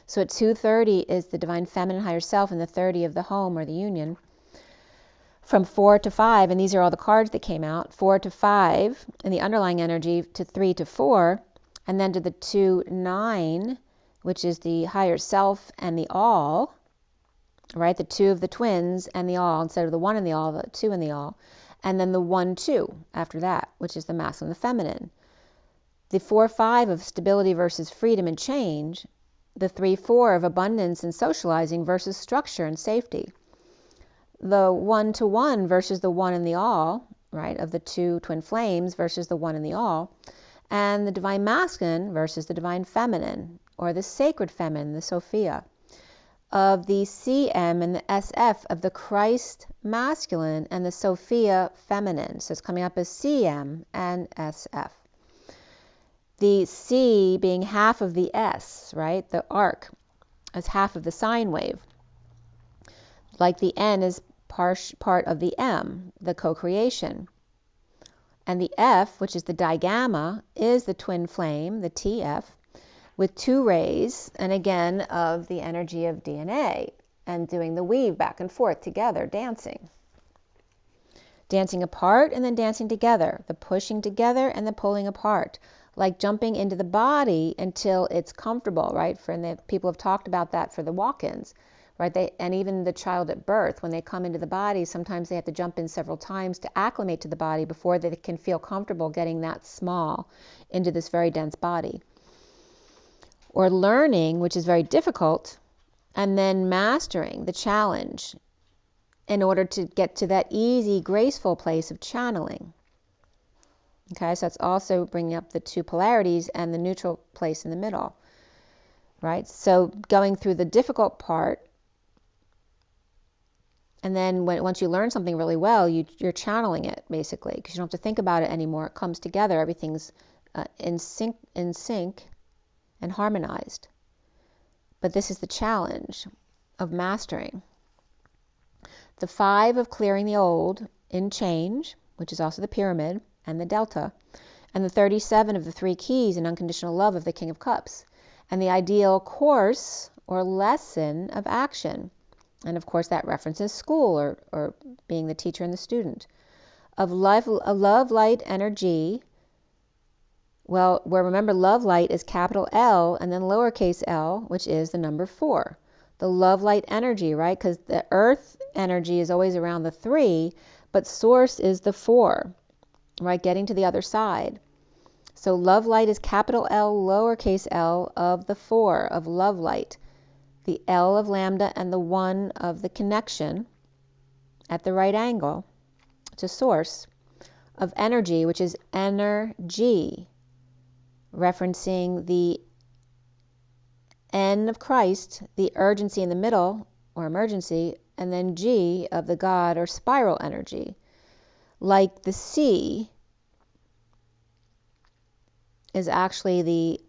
So at 230 is the divine feminine higher self, and the 30 of the home or the union. From 4 to 5, and these are all the cards that came out, 4 to 5, and the underlying energy to 3 to 4, and then to the 2-9, which is the higher self and the all, right? The 2 of the twins and the all, instead of the 1 and the all, the 2 and the all, and then the 1-2 after that, which is the masculine and the feminine. The 4-5 of stability versus freedom and change, the 3-4 of abundance and socializing versus structure and safety. The 1-1 versus the 1 and the all, right, of the 2 twin flames versus the 1 and the all, and the divine masculine versus the divine feminine, or the sacred feminine, the Sophia, of the CM and the SF of the Christ masculine and the Sophia feminine. So it's coming up as CM and SF. The C being half of the S, right, the arc, as half of the sine wave. Like the N is part of the M, the co-creation. And the F, which is the digamma, is the twin flame, the TF, with 2 rays, and again of the energy of DNA, and doing the weave back and forth together, dancing. Dancing apart and then dancing together, the pushing together and the pulling apart, like jumping into the body until it's comfortable, right? People have talked about that for the walk-ins, right? And even the child at birth, when they come into the body, sometimes they have to jump in several times to acclimate to the body before they can feel comfortable getting that small into this very dense body. Or learning, which is very difficult, and then mastering the challenge in order to get to that easy, graceful place of channeling. Okay, so that's also bringing up the 2 polarities and the neutral place in the middle, right? So going through the difficult part, and then once you learn something really well, you're channeling it, basically, because you don't have to think about it anymore. It comes together. Everything's in sync and harmonized. But this is the challenge of mastering. The 5 of clearing the old in change, which is also the pyramid, and the delta, and the 37 of the 3 keys in unconditional love of the King of Cups, and the ideal course or lesson of action. And of course that references school or being the teacher and the student. Of love, light, energy. Well, where remember love light is capital L and then lowercase l, which is the number 4. The love light energy, right? Because the earth energy is always around the 3, but source is the 4, right? Getting to the other side. So love light is capital L, lowercase l of the 4 of love light. The L of lambda and the 1 of the connection at the right angle to source of energy, which is energy, referencing the N of Christ, the urgency in the middle or emergency, and then G of the God or spiral energy. Like the C is actually the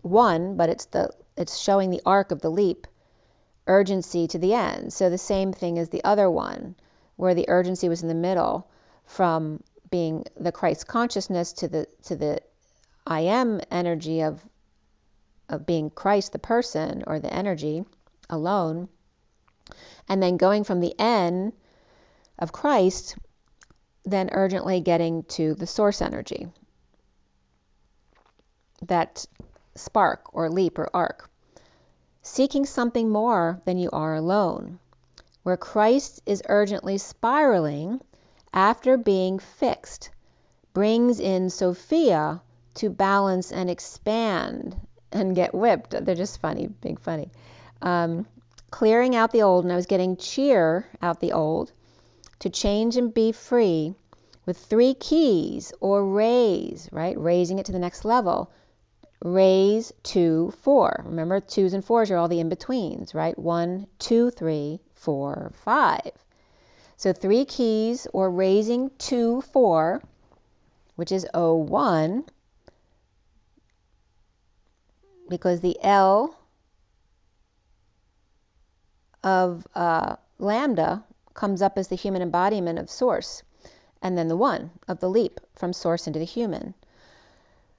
1, but it's showing the arc of the leap urgency to the end. So the same thing as the other one, where the urgency was in the middle, from being the Christ consciousness to the I am energy of being Christ, the person, or the energy alone, and then going from the N of Christ, then urgently getting to the source energy, that spark or leap or arc, seeking something more than you are alone, where Christ is urgently spiraling after being fixed, brings in Sophia to balance and expand and get whipped. They're just funny, being funny. Clearing out the old, and I was getting cheer out the old, to change and be free with 3 keys, or raise, right? Raising it to the next level. Raise 2, 4. Remember, 2s and 4s are all the in-betweens, right? 1, 2, 3, 4, 5. So 3 keys, or raising 2, 4, which is O1, because the L of lambda comes up as the human embodiment of source, and then the 1 of the leap from source into the human.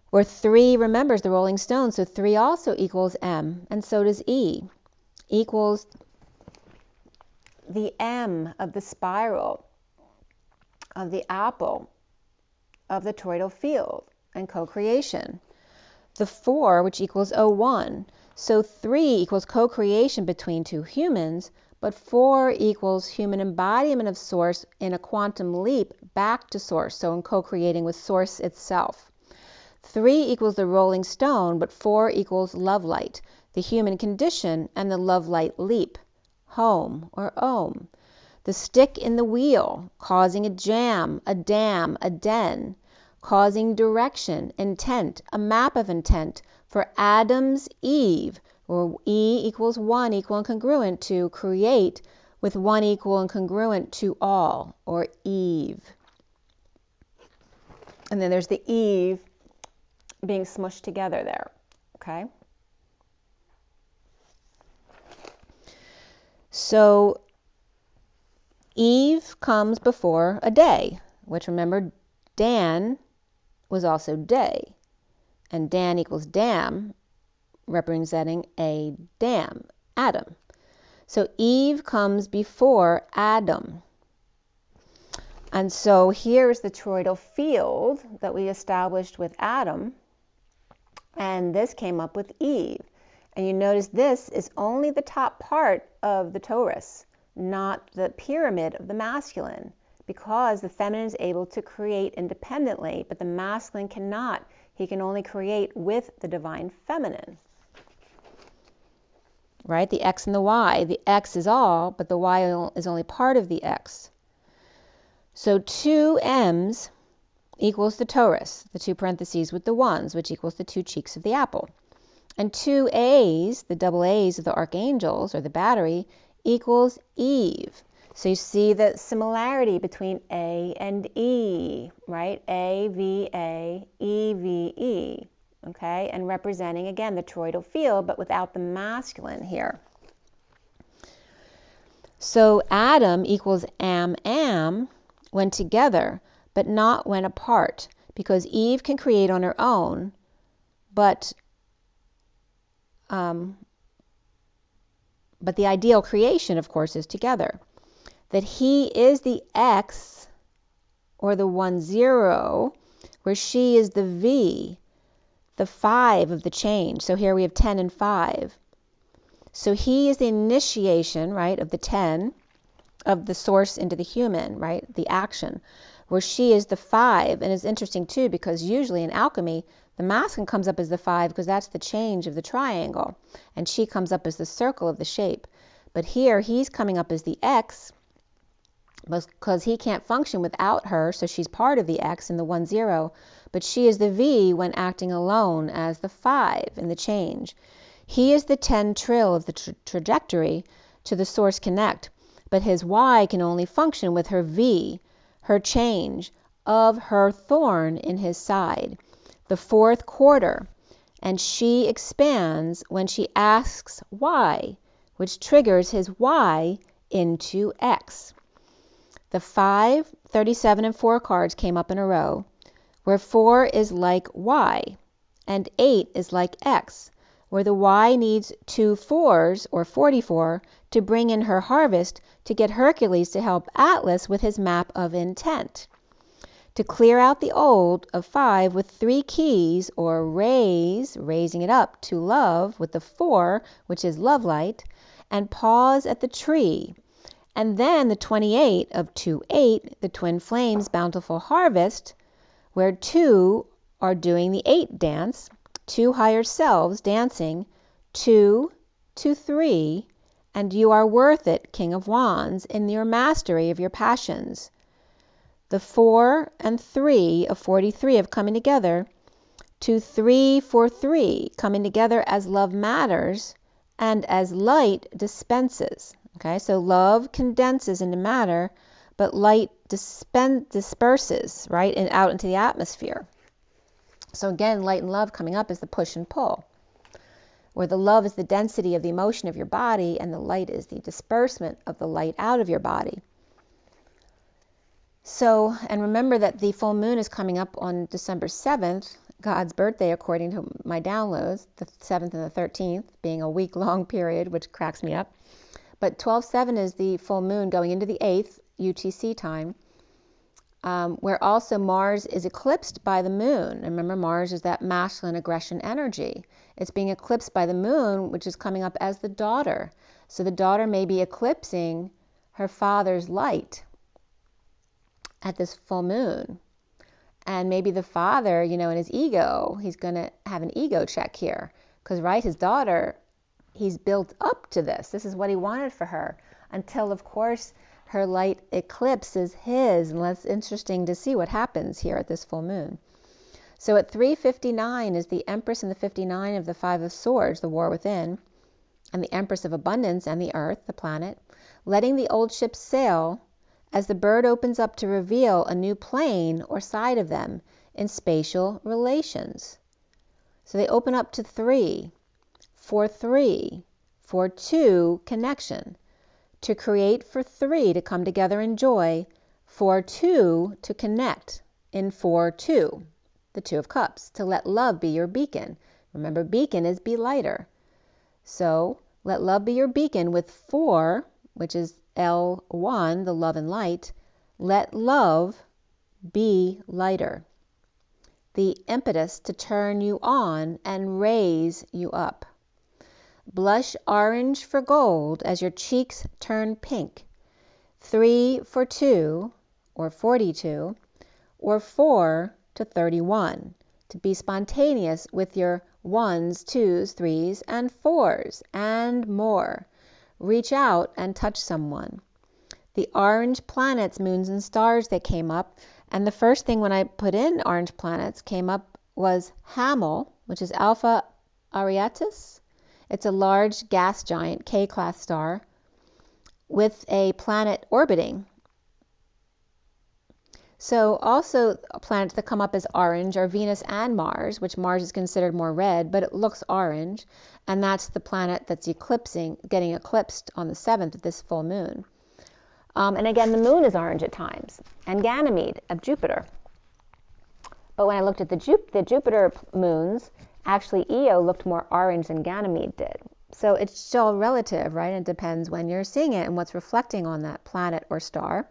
Where 3 remembers the rolling stone, so 3 also equals M, and so does E, equals the M of the spiral, of the apple, of the toroidal field, and co-creation. The 4, which equals O1, so 3 equals co-creation between 2 humans, but 4 equals human embodiment of source in a quantum leap back to source, so in co-creating with source itself. 3 equals the rolling stone, but 4 equals love light, the human condition, and the love light leap, home or Om. The stick in the wheel, causing a jam, a dam, a den, causing direction, intent, a map of intent for Adam's Eve, where E equals 1 equal and congruent to create, with 1 equal and congruent to all, or Eve. And then there's the Eve being smushed together there, okay? So Eve comes before a day, which, remember, Dan was also day, and Dan equals dam, representing a dam, Adam. So Eve comes before Adam. And so here's the toroidal field that we established with Adam, and this came up with Eve. And you notice this is only the top part of the torus, not the pyramid of the masculine, because the feminine is able to create independently, but the masculine cannot. He can only create with the divine feminine. Right? The X and the Y. The X is all, but the Y is only part of the X. So 2 M's equals the torus, the 2 parentheses with the 1s, which equals the 2 cheeks of the apple. And 2 A's, the double A's of the archangels, or the battery, equals Eve. So you see the similarity between A and E, right? A, V, A, E, V, E, okay? And representing, again, the toroidal field, but without the masculine here. So Adam equals am, when together, but not when apart, because Eve can create on her own, but the ideal creation, of course, is together. That he is the X, or the 1, 0, where she is the V, the 5 of the change. So here we have 10 and 5. So he is the initiation, right, of the 10, of the source into the human, right, the action, where she is the 5. And it's interesting, too, because usually in alchemy, the masculine comes up as the 5 because that's the change of the triangle, and she comes up as the circle of the shape. But here, he's coming up as the X, because he can't function without her, so she's part of the X in the 1, 0, but she is the V when acting alone as the 5 in the change. He is the 10 trill of the trajectory to the source connect, but his Y can only function with her V, her change of her thorn in his side, the 4th quarter, and she expands when she asks why, which triggers his Y into X. The 5, 37, and 4 cards came up in a row, where 4 is like Y and 8 is like X, where the Y needs 2 4s, or 44, to bring in her harvest to get Hercules to help Atlas with his map of intent. To clear out the old of 5 with 3 keys, or raising it up to love with the 4, which is love light, and pause at the tree. And then the 28 of 2, 8, the twin flames, bountiful harvest, where 2 are doing the 8 dance, 2 higher selves dancing, 2 to 3, and you are worth it, King of Wands, in your mastery of your passions. The 4 and 3 of 43 of coming together, 2, 3, 4, 3, coming together as love matters and as light dispenses. Okay, so love condenses into matter, but light disperses, right, and out into the atmosphere. So again, light and love coming up is the push and pull, where the love is the density of the emotion of your body and the light is the disbursement of the light out of your body. So, and remember that the full moon is coming up on December 7th, God's birthday according to my downloads, the 7th and the 13th being a week-long period, which cracks me up. But 12/7 is the full moon going into the 8th UTC time, where also Mars is eclipsed by the moon. Remember, Mars is that masculine aggression energy. It's being eclipsed by the moon, which is coming up as the daughter. So the daughter may be eclipsing her father's light at this full moon. And maybe the father, in his ego, he's going to have an ego check here. Because, right, his daughter, he's built up to this. This is what he wanted for her. Until, of course, her light eclipses his. And that's interesting to see what happens here at this full moon. So at 3:59 is the Empress and the 59 of the 5 of Swords, the war within, and the Empress of Abundance and the Earth, the planet, letting the old ships sail as the bird opens up to reveal a new plane or side of them in spatial relations. So they open up to 3, 4-3, 4-2 connection, to create for 3 to come together in joy, 4-2 to connect in 4-2, the 2 of Cups, to let love be your beacon. Remember, beacon is be lighter. So let love be your beacon with 4, which is L1, the love and light. Let love be lighter. The impetus to turn you on and raise you up. Blush orange for gold as your cheeks turn pink. 3 for 2, or 42, or 4 to 31. To be spontaneous with your 1s, 2s, 3s, and 4s, and more. Reach out and touch someone. The orange planets, moons, and stars that came up, and the first thing when I put in orange planets came up was Hamel, which is Alpha Arietis. It's a large gas giant, K-class star, with a planet orbiting. So also planets that come up as orange are Venus and Mars, which Mars is considered more red, but it looks orange, and that's the planet that's getting eclipsed on the 7th of this full moon. And again, the moon is orange at times, and Ganymede of Jupiter. But when I looked at the Jupiter moons, actually Io looked more orange than Ganymede did. So it's still relative, right? It depends when you're seeing it and what's reflecting on that planet or star.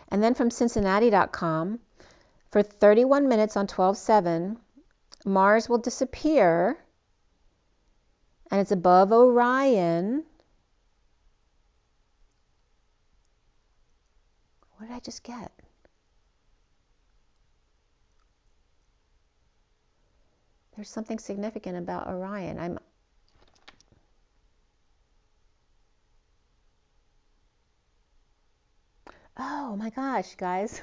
And then from Cincinnati.com, for 31 minutes on 12/7, Mars will disappear, and it's above Orion. What did I just get? There's something significant about Orion. Oh my gosh, guys.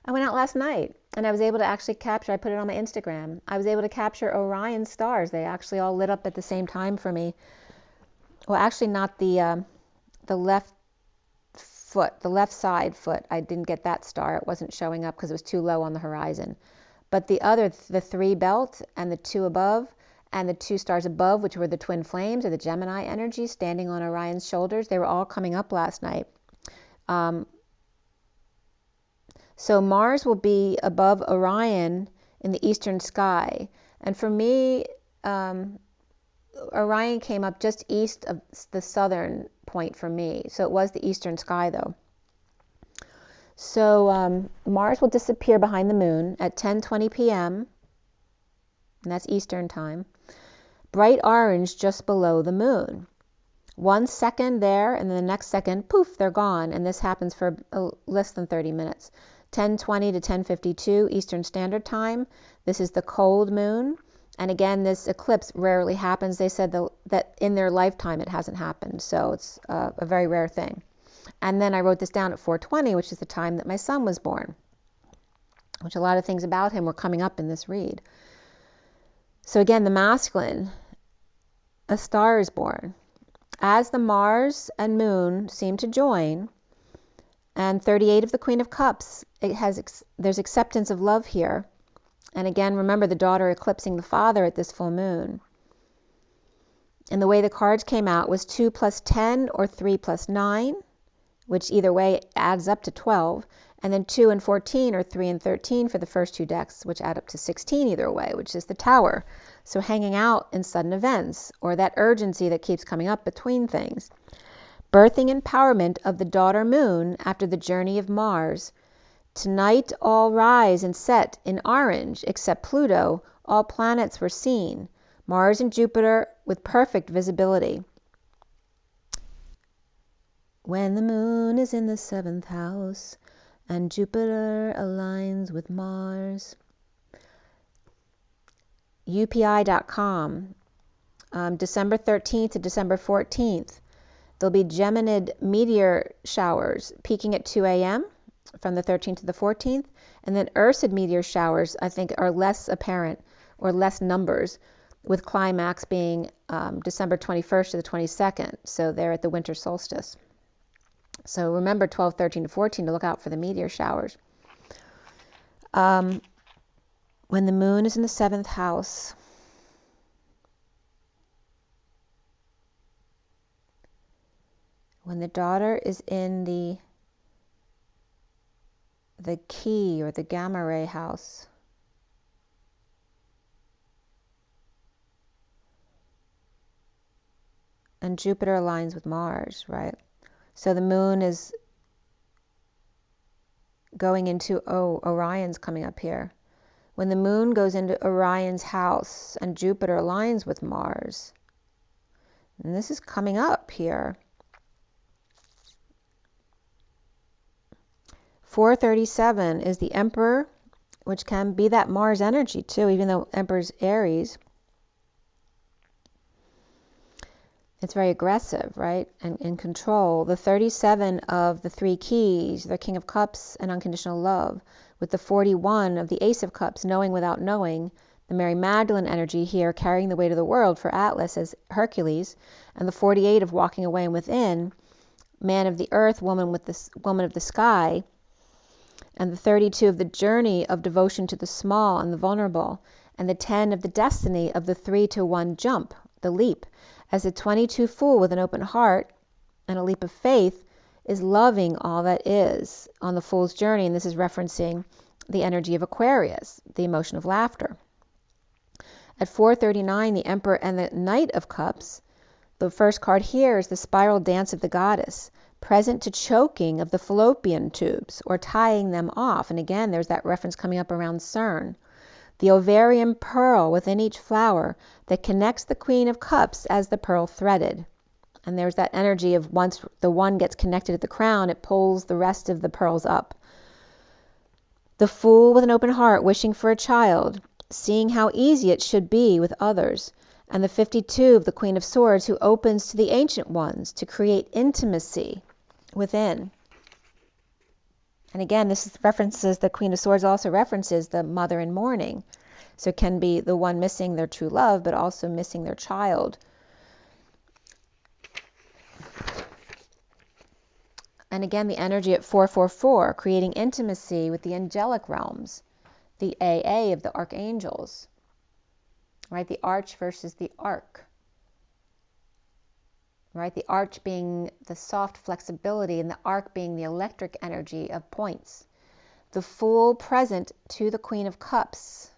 I went out last night and I was able to actually capture, I put it on my Instagram, I was able to capture Orion stars. They actually all lit up at the same time for me. Well, actually not the left foot, the left side foot. I didn't get that star. It wasn't showing up because it was too low on the horizon. But the 3 belt and the 2 above and the 2 stars above, which were the twin flames or the Gemini energy standing on Orion's shoulders, they were all coming up last night. So Mars will be above Orion in the eastern sky. And for me, Orion came up just east of the southern point for me. So it was the eastern sky, though. So Mars will disappear behind the moon at 10:20 p.m., and that's Eastern time. Bright orange just below the moon. 1 second there, and then the next second, poof, they're gone. And this happens for less than 30 minutes. 10:20 to 10:52 Eastern Standard Time. This is the cold moon. And again, this eclipse rarely happens. They said that in their lifetime it hasn't happened. So it's a very rare thing. And then I wrote this down at 4:20, which is the time that my son was born, which a lot of things about him were coming up in this read. So again, the masculine, a star is born. As the Mars and Moon seem to join, and 38 of the Queen of Cups, there's acceptance of love here. And again, remember the daughter eclipsing the father at this full moon. And the way the cards came out was 2 plus 10 or 3 plus 9, which either way adds up to 12, and then 2 and 14 or 3 and 13 for the first 2 decks, which add up to 16 either way, which is the Tower. So hanging out in sudden events, or that urgency that keeps coming up between things. Birthing empowerment of the daughter moon after the journey of Mars. Tonight all rise and set in orange, except Pluto, all planets were seen. Mars and Jupiter with perfect visibility. When the moon is in the 7th house and Jupiter aligns with Mars. UPI.com, December 13th to December 14th. There'll be Geminid meteor showers peaking at 2 a.m. from the 13th to the 14th. And then Ursid meteor showers, I think, are less apparent or less numbers, with climax being December 21st to the 22nd. So they're at the winter solstice. So remember 12, 13, to 14 to look out for the meteor showers. When the moon is in the 7th house, when the daughter is in the key or the gamma ray house, and Jupiter aligns with Mars, right? So the moon is going into, Orion's coming up here. When the moon goes into Orion's house and Jupiter aligns with Mars, and this is coming up here. 437 is the Emperor, which can be that Mars energy too, even though Emperor's Aries. It's very aggressive, right? And in control. The 37 of the 3 keys, the King of Cups and unconditional love, with the 41 of the Ace of Cups, knowing without knowing, the Mary Magdalene energy here, carrying the weight of the world for Atlas as Hercules, and the 48 of walking away and within, man of the earth, woman with the woman of the sky, and the 32 of the journey of devotion to the small and the vulnerable, and the 10 of the destiny of the 3 to 1 jump, the leap, as a 22 fool with an open heart and a leap of faith is loving all that is on the fool's journey. And this is referencing the energy of Aquarius, the emotion of laughter. At 439, the Emperor and the Knight of Cups, the first card here is the spiral dance of the goddess, present to choking of the fallopian tubes or tying them off. And again, there's that reference coming up around CERN. The ovarian pearl within each flower that connects the Queen of Cups as the pearl threaded. And there's that energy of once the one gets connected at the crown, it pulls the rest of the pearls up. The fool with an open heart wishing for a child, seeing how easy it should be with others. And the 52 of the Queen of Swords who opens to the ancient ones to create intimacy within. And again, this references, the Queen of Swords also references the mother in mourning. So it can be the one missing their true love, but also missing their child. And again, the energy at 444, creating intimacy with the angelic realms, the AA of the archangels. right? The arch versus the arc, right? The arch being the soft flexibility and the arc being the electric energy of points. The Fool present to the Queen of Cups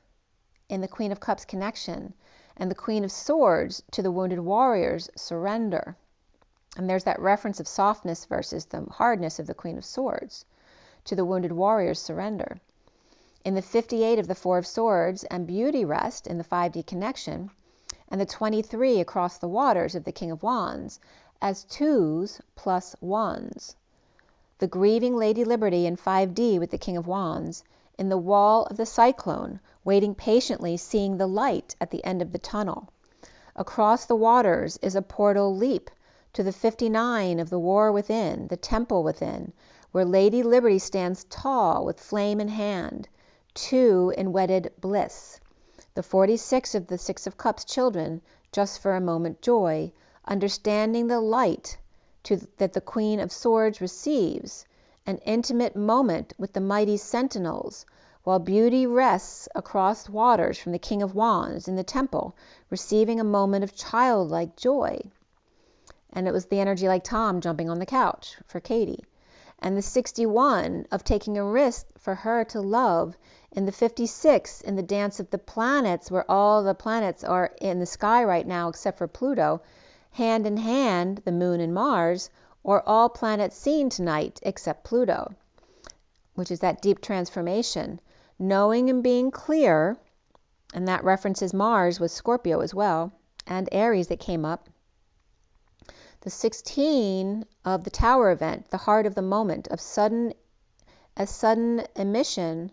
in the Queen of Cups connection, and the Queen of Swords to the Wounded Warrior's surrender. And there's that reference of softness versus the hardness of the Queen of Swords to the Wounded Warrior's surrender. In the 58 of the Four of Swords and Beauty Rest in the 5D connection, and the 23 across the waters of the King of Wands as 2s plus 1s. The grieving Lady Liberty in 5D with the King of Wands, in the wall of the cyclone, waiting patiently, seeing the light at the end of the tunnel. Across the waters is a portal leap to the 59 of the War Within, the Temple Within, where Lady Liberty stands tall with flame in hand, 2 in wedded bliss. The 46 of the Six of Cups children, just for a moment joy, understanding the light that the Queen of Swords receives, an intimate moment with the mighty sentinels, while Beauty rests across waters from the King of Wands in the temple, receiving a moment of childlike joy. And it was the energy like Tom jumping on the couch for Katie. And the 61 of taking a risk for her to love, in the 56 in the dance of the planets, where all the planets are in the sky right now except for Pluto, hand in hand, the Moon and Mars, or all planets seen tonight except Pluto, which is that deep transformation, knowing and being clear, and that references Mars with Scorpio as well, and Aries that came up. The 16 of the Tower event, the heart of the moment of sudden emission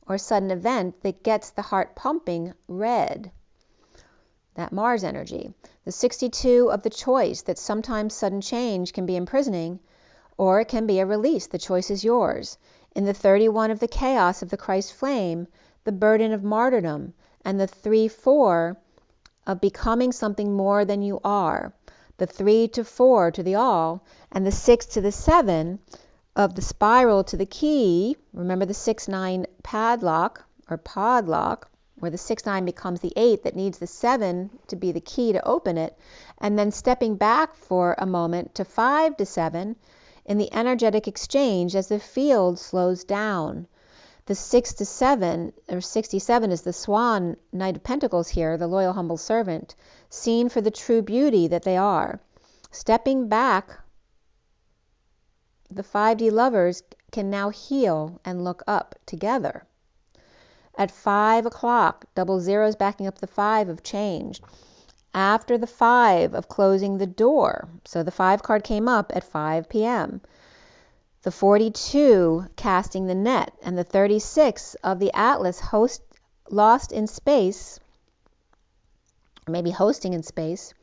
or sudden event that gets the heart pumping red, that Mars energy. The 62 of the choice, that sometimes sudden change can be imprisoning or it can be a release. The choice is yours. In the 31 of the chaos of the Christ flame, the burden of martyrdom, and the 3-4 of becoming something more than you are. The 3 to 4 to the all, and the 6 to the 7 of the spiral to the key. Remember the 6-9 padlock or podlock, where the 6-9 becomes the 8 that needs the 7 to be the key to open it, and then stepping back for a moment to 5 to 7 in the energetic exchange as the field slows down. The 6 to 7, or 67, is the Swan Knight of Pentacles here, the loyal, humble servant, seen for the true beauty that they are. Stepping back, the 5D lovers can now heal and look up together. At 5 o'clock, double zeros backing up the 5 of change. After the 5 of closing the door, so the 5 card came up at 5 p.m., the 42 casting the net, and the 36 of the Atlas lost in space, or maybe hosting in space,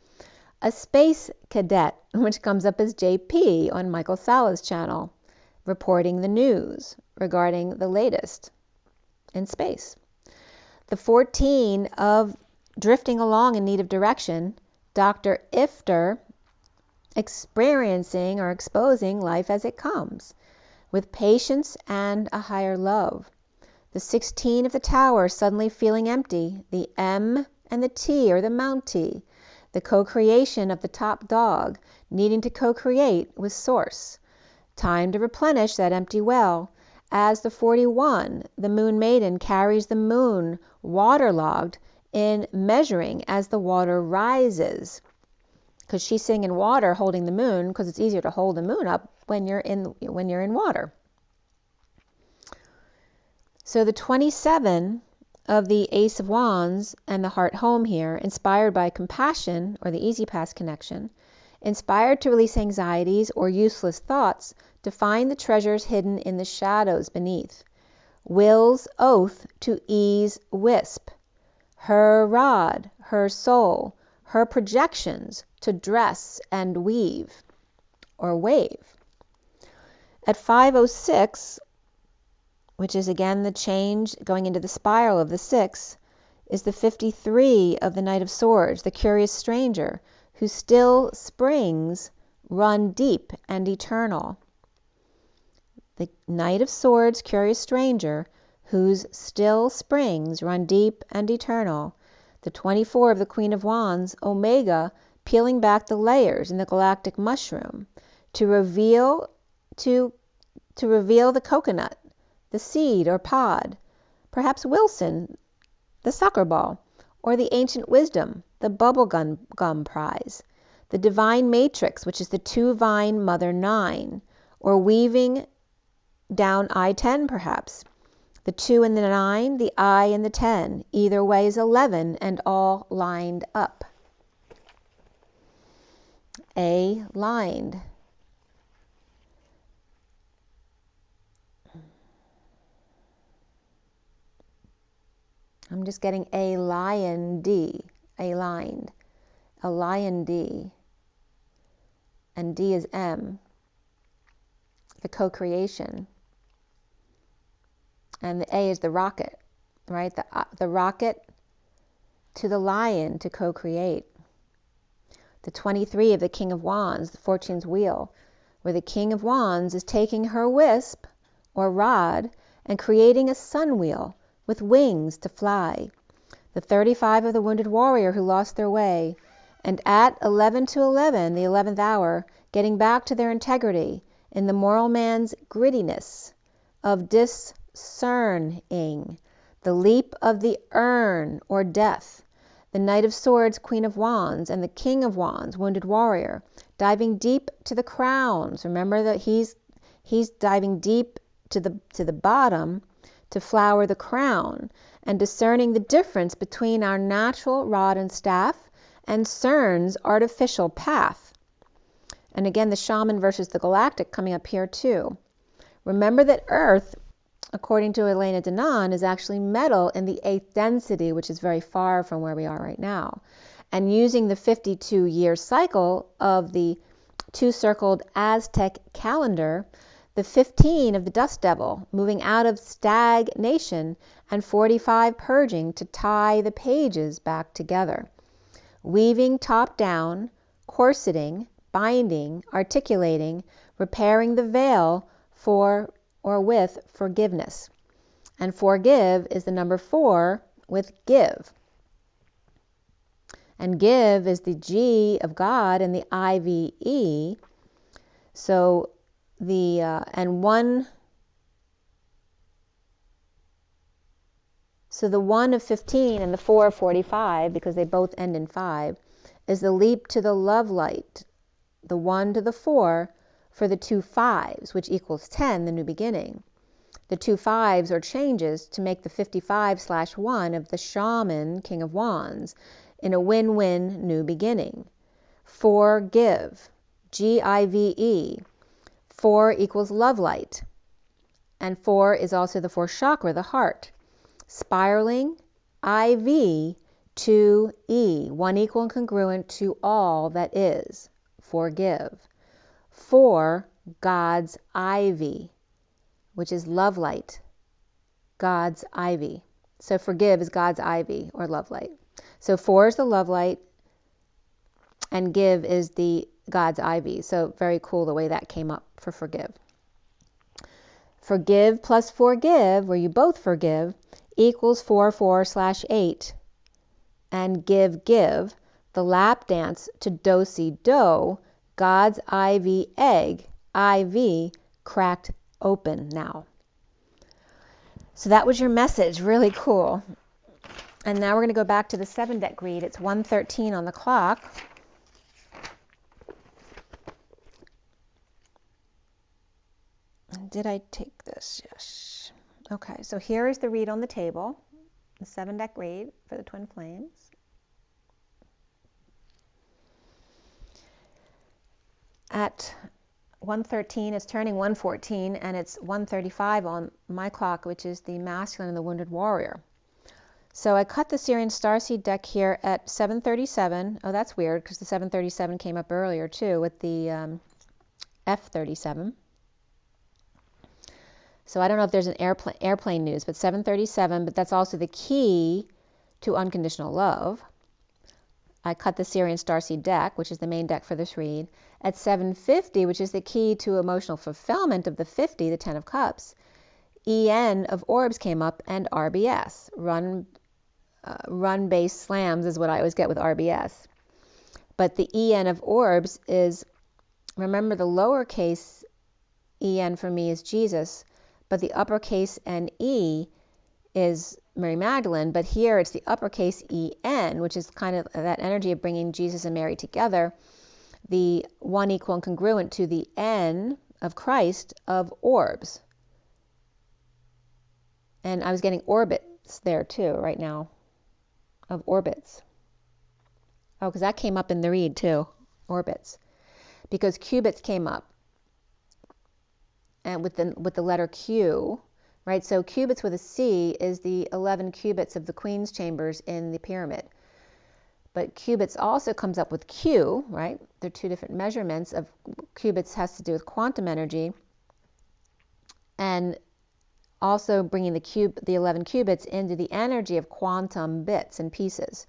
a space cadet, which comes up as JP on Michael Sala's channel, reporting the news regarding the latest in space. The 14 of drifting along in need of direction, Dr. Ifter, experiencing or exposing life as it comes, with patience and a higher love. The 16 of the Tower suddenly feeling empty, the M and the T or the Mountie, the co-creation of the top dog, needing to co-create with Source. Time to replenish that empty well, as the 41, the Moon Maiden, carries the moon waterlogged in measuring as the water rises. Because she's sitting in water holding the moon, because it's easier to hold the moon up when you're in water. So the 27 of the Ace of Wands and the Heart Home here, inspired by compassion or the Easy Pass connection, inspired to release anxieties or useless thoughts, to find the treasures hidden in the shadows beneath. Will's oath to ease wisp. Her rod, her soul, her projections to dress and weave or wave. At 5:06, which is again the change going into the spiral of the 6, is the 53 of the Knight of Swords, the curious stranger, whose still springs run deep and eternal. The Knight of Swords, curious stranger, whose still springs run deep and eternal. The 24 of the Queen of Wands, Omega, peeling back the layers in the galactic mushroom to reveal the coconut, the seed or pod, perhaps Wilson, the soccer ball, or the ancient wisdom, the bubble gum prize, the divine matrix, which is the 2 vine mother 9, or weaving down I-10 perhaps. The 2 and the 9, the I and the 10. Either way is 11 and all lined up. A lined. I'm just getting a lion D, a lined, a lion D, and D is M, the co-creation, and the A is the rocket, right? The rocket to the lion to co-create. The 23 of the King of Wands, the Fortune's wheel, where the King of Wands is taking her wisp or rod and creating a sun wheel with wings to fly. The 35 of the Wounded Warrior who lost their way, and at 11 to 11, the 11th hour, getting back to their integrity in the moral man's grittiness of discerning, the leap of the urn or death, the Knight of Swords, Queen of Wands, and the King of Wands, Wounded Warrior, diving deep to the crowns. Remember that he's diving deep to the bottom to flower the crown, and discerning the difference between our natural rod and staff and CERN's artificial path. And again, the shaman versus the galactic coming up here too. Remember that Earth, according to Elena Denon, is actually metal in the 8th density, which is very far from where we are right now. And using the 52-year cycle of the 2-circled Aztec calendar, the 15 of the Dust Devil, moving out of stagnation, and 45 purging to tie the pages back together. Weaving top down, corseting, binding, articulating, repairing the veil for or with forgiveness. And forgive is the number 4 with give. And give is the G of God and the IVE. So the and one, so the 1 of 15 and the 4 of 45, because they both end in 5, is the leap to the love light, the 1 to the 4 for the 2 5s, which equals 10, the new beginning. The 2 5s are changes to make the 55/1 of the shaman, King of Wands, in a win-win new beginning. Forgive, Give. 4 equals love light. And 4 is also the 4th chakra, the heart. Spiraling, IV, 2E, 1 equal and congruent to all that is. Forgive. 4, God's ivy, which is love light. God's ivy. So forgive is God's ivy or love light. So 4 is the love light and give is the God's ivy. So very cool the way that came up for forgive. Forgive plus forgive, where you both forgive, equals 4/4/8. And give, the lap dance to do-si-do, God's ivy egg, IV, cracked open now. So that was your message, really cool. And now we're going to go back to the 7-deck read. It's 1:13 on the clock. Did I take this? Yes. Okay, so here is the read on the table, the 7-deck read for the Twin Flames. At 1:13, it's turning 1:14, and it's 1:35 on my clock, which is the masculine and the Wounded Warrior. So I cut the SIRIAN Starseed deck here at 7:37. Oh, that's weird, because the 7:37 came up earlier, too, with the F-37. So I don't know if there's an airplane news, but 7:37, but that's also the key to unconditional love. I cut the SIRIAN Starseed deck, which is the main deck for this read, at 7:50, which is the key to emotional fulfillment of the 50, the 10 of Cups. EN of Orbs came up, and RBS, run run-based slams is what I always get with RBS. But the EN of orbs is, remember the lowercase EN for me is Jesus, but the uppercase NE is Mary Magdalene, but here it's the uppercase EN, which is kind of that energy of bringing Jesus and Mary together, the one equal and congruent to the N of Christ of orbs. And I was getting orbits there too right now, of orbits. Oh, because that came up in the read too, orbits. Because cubits came up, and with the letter Q, right? So cubits with a C is the 11 cubits of the Queen's chambers in the pyramid. But cubits also comes up with Q, right? They're two different measurements of cubits, has to do with quantum energy, and also bringing the 11 cubits into the energy of quantum bits and pieces.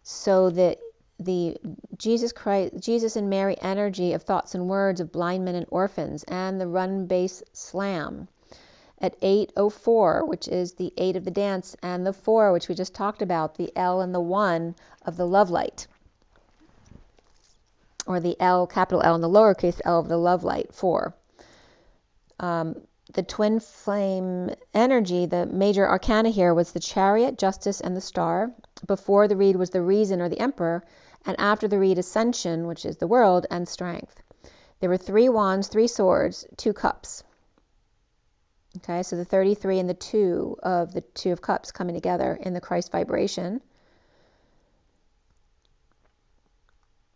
So that the Jesus and Mary energy of thoughts and words of blind men and orphans, and the run bass slam at 8:04, which is the 8 of the dance, and the 4, which we just talked about, the L and the 1 of the love light, or the L, capital L, and the lowercase l of the love light, 4. The twin flame energy, the major arcana here was the Chariot, Justice, and the Star. Before the read was the Reason or the Emperor, and after the read, Ascension, which is the World, and Strength. There were 3 wands, 3 swords, 2 cups. Okay, so the 33 and the 2 of the 2 of Cups coming together in the Christ vibration.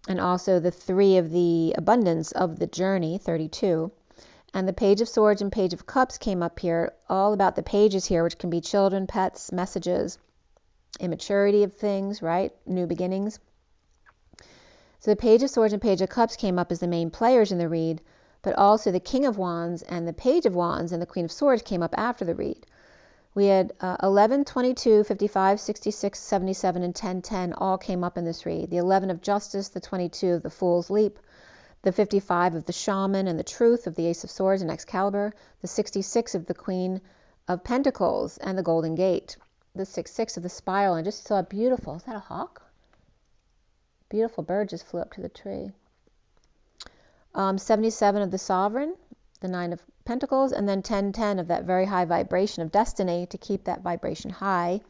And also the 3 of the abundance of the journey, 32. And the Page of Swords and Page of Cups came up here, all about the pages here, which can be children, pets, messages, immaturity of things, right? New beginnings. So the Page of Swords and Page of Cups came up as the main players in the read, but also the King of Wands and the Page of Wands and the Queen of Swords came up after the read. We had 11, 22, 55, 66, 77, and 10, 10 all came up in this read. The 11 of Justice, the 22 of the Fool's Leap, the 55 of the Shaman and the Truth of the Ace of Swords and Excalibur, the 66 of the Queen of Pentacles and the Golden Gate, the 66 of the Spiral, and just saw beautiful, is that a hawk? Beautiful bird just flew up to the tree. 77 of the Sovereign, the 9 of Pentacles, and then 10, 10 of that very high vibration of destiny to keep that vibration high.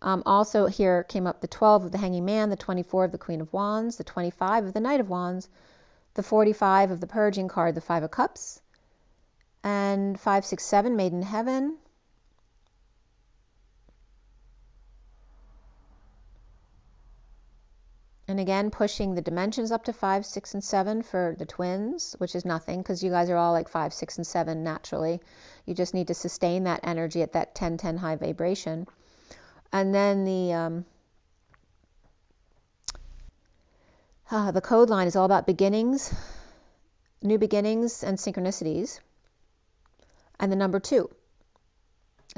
Also here came up the 12 of the Hanging Man, the 24 of the Queen of Wands, the 25 of the Knight of Wands, the 45 of the Purging card, the 5 of Cups, and 5, 6, 7, Made in Heaven. And again, pushing the dimensions up to 5, 6, and 7 for the twins, which is nothing, because you guys are all like 5, 6, and 7 naturally. You just need to sustain that energy at that 10, 10 high vibration. And then the code line is all about beginnings, new beginnings, and synchronicities. And the number 2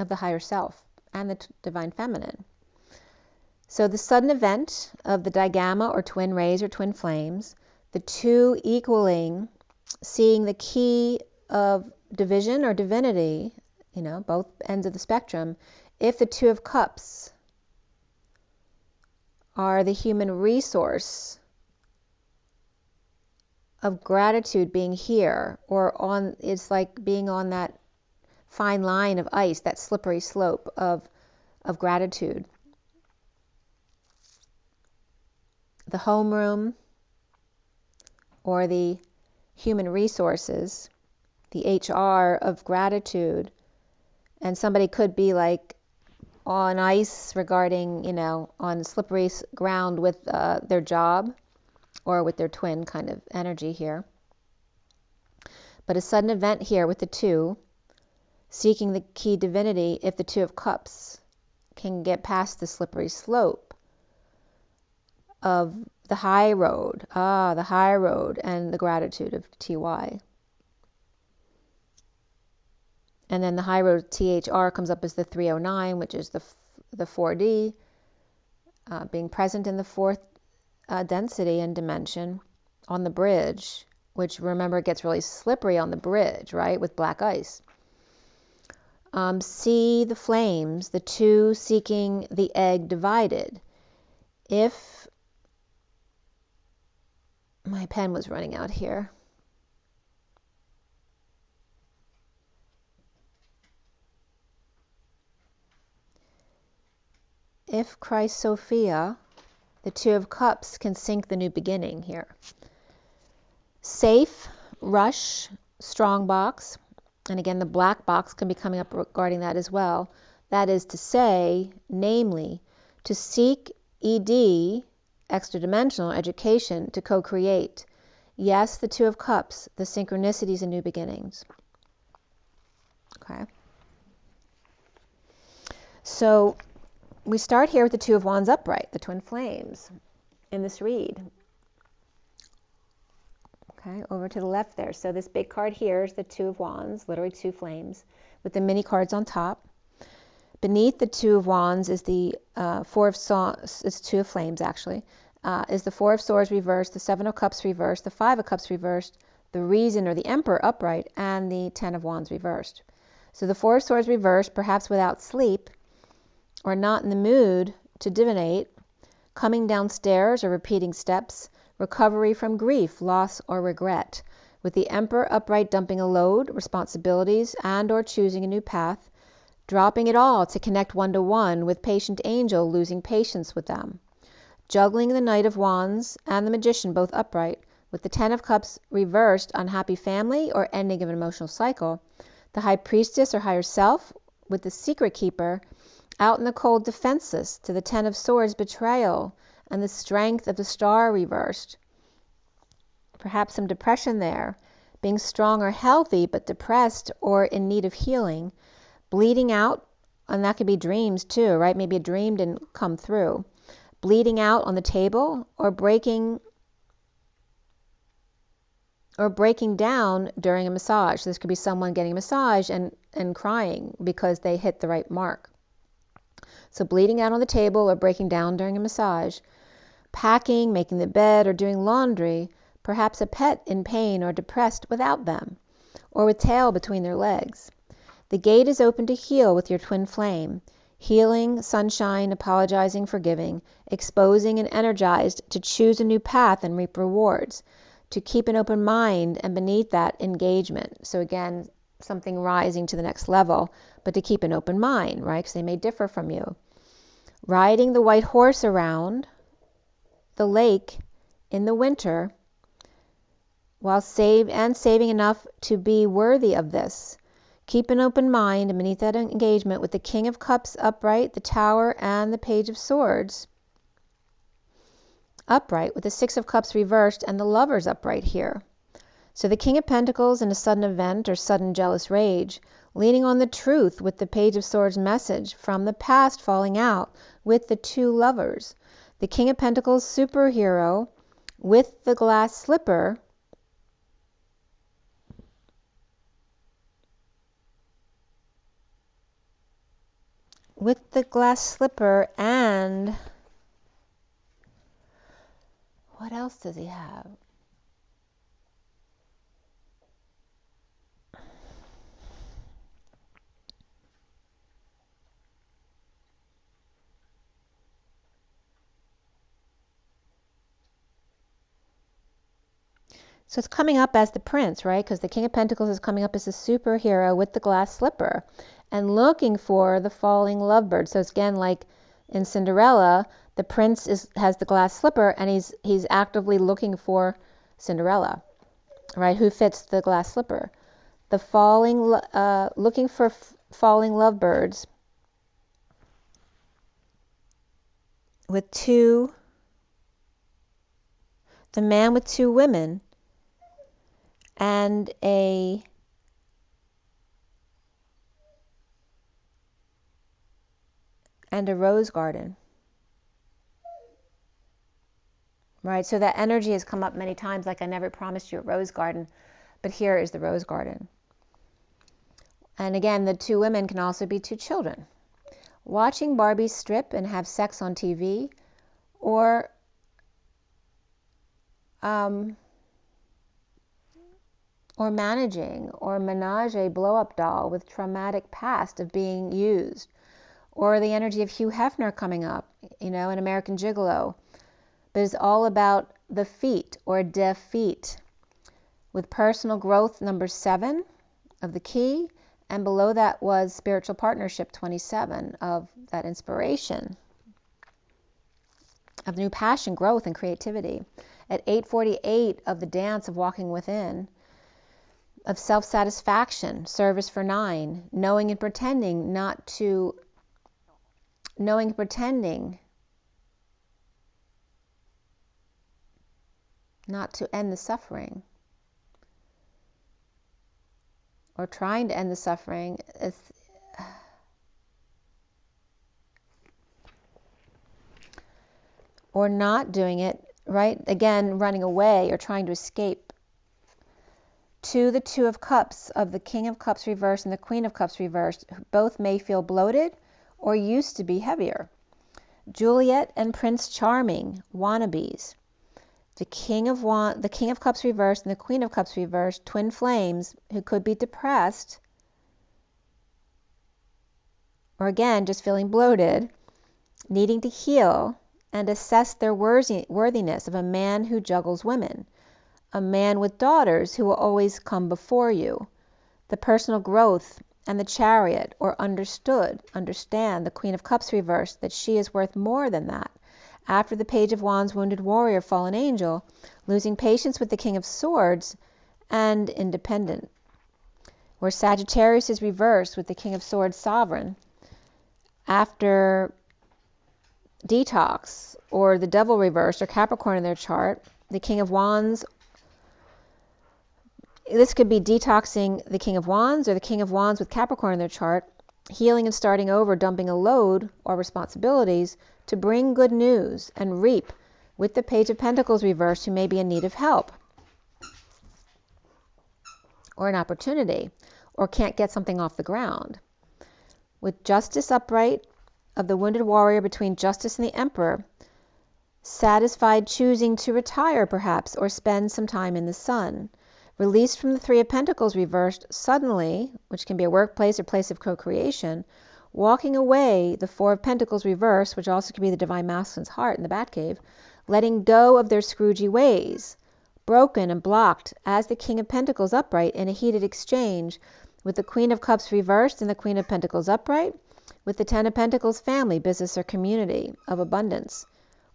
of the higher self and the divine feminine. So the sudden event of the digamma or twin rays or twin flames, the 2 equaling, seeing the key of division or divinity, both ends of the spectrum, if the 2 of Cups are the human resource of gratitude being here, or it's like being on that fine line of ice, that slippery slope of gratitude. The homeroom or the human resources, the HR of gratitude, and somebody could be like on ice regarding, on slippery ground with their job or with their twin kind of energy here. But a sudden event here with the 2, seeking the key divinity, if the 2 of Cups can get past the slippery slope of the high road, the high road, and the gratitude of TY. And then the high road THR comes up as the 309, which is the 4D, being present in the 4th density and dimension on the bridge, which remember it gets really slippery on the bridge, right, with black ice. see the flames, the two seeking the egg divided. If my pen was running out here. If Christ Sophia, the Two of Cups, can sink the new beginning here. Safe, rush, strong box. And again, the black box can be coming up regarding that as well. That is to say, namely, to seek ED, extra-dimensional education, to co-create. Yes, the Two of Cups, the synchronicities and new beginnings. Okay. So we start here with the Two of Wands upright, the twin flames, in this read. Okay, over to the left there. So this big card here is the Two of Wands, literally two flames, with the mini cards on top. Beneath the Two of Wands is the Four of Swords, it's Two of Flames actually, is the Four of Swords reversed, the Seven of Cups reversed, the Five of Cups reversed, the Reason or the Emperor upright, and the Ten of Wands reversed. So the Four of Swords reversed, perhaps without sleep, or not in the mood to divinate, coming downstairs or repeating steps, recovery from grief, loss, or regret, with the Emperor upright dumping a load, responsibilities, and or choosing a new path, dropping it all to connect one-to-one with patient angel, losing patience with them. Juggling the Knight of Wands and the Magician both upright, with the Ten of Cups reversed, unhappy family or ending of an emotional cycle, the High Priestess or higher self with the Secret Keeper, out in the cold defenseless, to the Ten of Swords betrayal, and the Strength of the Star reversed. Perhaps some depression there, being strong or healthy but depressed or in need of healing, bleeding out, and that could be dreams too, right? Maybe a dream didn't come through. Bleeding out on the table, or breaking down during a massage. So this could be someone getting a massage and crying because they hit the right mark. So bleeding out on the table or breaking down during a massage. Packing, making the bed, or doing laundry, perhaps a pet in pain or depressed without them, or with tail between their legs. The gate is open to heal with your twin flame. Healing, sunshine, apologizing, forgiving, exposing and energized to choose a new path and reap rewards, to keep an open mind, and beneath that, engagement. So again, something rising to the next level, but to keep an open mind, right? Because they may differ from you. Riding the white horse around the lake in the winter, while saving enough to be worthy of this. Keep an open mind, and beneath that engagement, with the King of Cups upright, the Tower, and the Page of Swords upright, with the Six of Cups reversed, and the Lovers upright here. So the King of Pentacles in a sudden event or sudden jealous rage, leaning on the truth with the Page of Swords message from the past falling out with the two Lovers. The King of Pentacles superhero with the glass slipper, and what else does he have? So it's coming up as the prince, right? Because the King of Pentacles is coming up as a superhero with the glass slipper and looking for the falling lovebird. So it's again like in Cinderella, the prince has the glass slipper and he's actively looking for Cinderella, right? Who fits the glass slipper? The looking for falling lovebirds with the man with two women, and a rose garden, right? So that energy has come up many times, like I never promised you a rose garden, but here is the rose garden. And again, the two women can also be two children. Watching Barbie strip and have sex on TV, or or managing, or menage a blow-up doll with traumatic past of being used, or the energy of Hugh Hefner coming up, you know, in American Gigolo. But it's all about the feet, or defeat, with personal growth number 7 of the key, and below that was spiritual partnership 27 of that inspiration of new passion, growth, and creativity. At 848 of the dance of walking within, of self-satisfaction, service for 9, knowing and pretending not to end the suffering, or trying to end the suffering. Or not doing it, right? Again, running away or trying to escape. To the 2 of Cups of the King of Cups reversed and the Queen of Cups reversed, both may feel bloated or used to be heavier. Juliet and Prince Charming, wannabes. The King of Cups reversed and the Queen of Cups reversed, twin flames who could be depressed, or again, just feeling bloated, needing to heal and assess their worthiness of a man who juggles women, a man with daughters who will always come before you, the personal growth and the Chariot, or understand the Queen of Cups reversed, that she is worth more than that. After the Page of Wands, wounded warrior, fallen angel, losing patience with the King of Swords, and independent. Where Sagittarius is reversed with the King of Swords, sovereign. After detox, or the Devil reversed, or Capricorn in their chart, the King of Wands. This could be detoxing the King of Wands, or the King of Wands with Capricorn in their chart, healing and starting over, dumping a load or responsibilities to bring good news and reap with the Page of Pentacles reversed, who may be in need of help or an opportunity, or can't get something off the ground. With Justice upright of the wounded warrior between Justice and the Emperor, satisfied, choosing to retire perhaps, or spend some time in the sun. Released from the 3 of Pentacles reversed suddenly, which can be a workplace or place of co-creation, walking away, the 4 of Pentacles reversed, which also can be the Divine Masculine's heart in the Batcave, letting go of their Scroogey ways, broken and blocked as the King of Pentacles upright in a heated exchange with the Queen of Cups reversed and the Queen of Pentacles upright, with the 10 of Pentacles family, business, or community of abundance,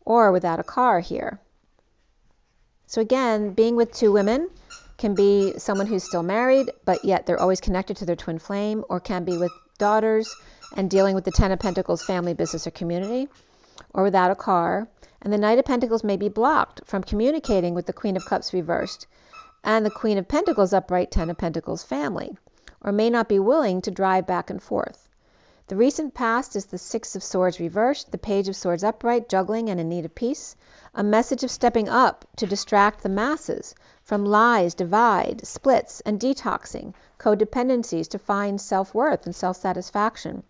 or without a car here. So again, being with 2 women can be someone who's still married, but yet they're always connected to their twin flame, or can be with daughters and dealing with the 10 of Pentacles family, business, or community, or without a car. And the Knight of Pentacles may be blocked from communicating with the Queen of Cups reversed and the Queen of Pentacles upright, 10 of Pentacles family, or may not be willing to drive back and forth. The recent past is the 6 of Swords reversed, the Page of Swords upright, juggling and in need of peace, a message of stepping up to distract the masses from lies, divide, splits, and detoxing, codependencies to find self-worth and self-satisfaction.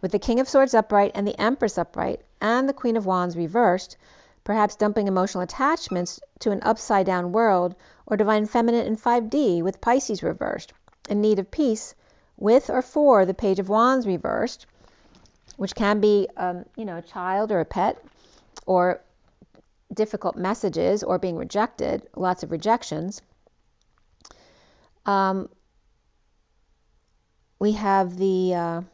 With the King of Swords upright and the Empress upright and the Queen of Wands reversed, perhaps dumping emotional attachments to an upside-down world, or Divine Feminine in 5D with Pisces reversed, in need of peace, with or for the Page of Wands reversed, which can be, a child or a pet, or difficult messages, or being rejected, lots of rejections. We have the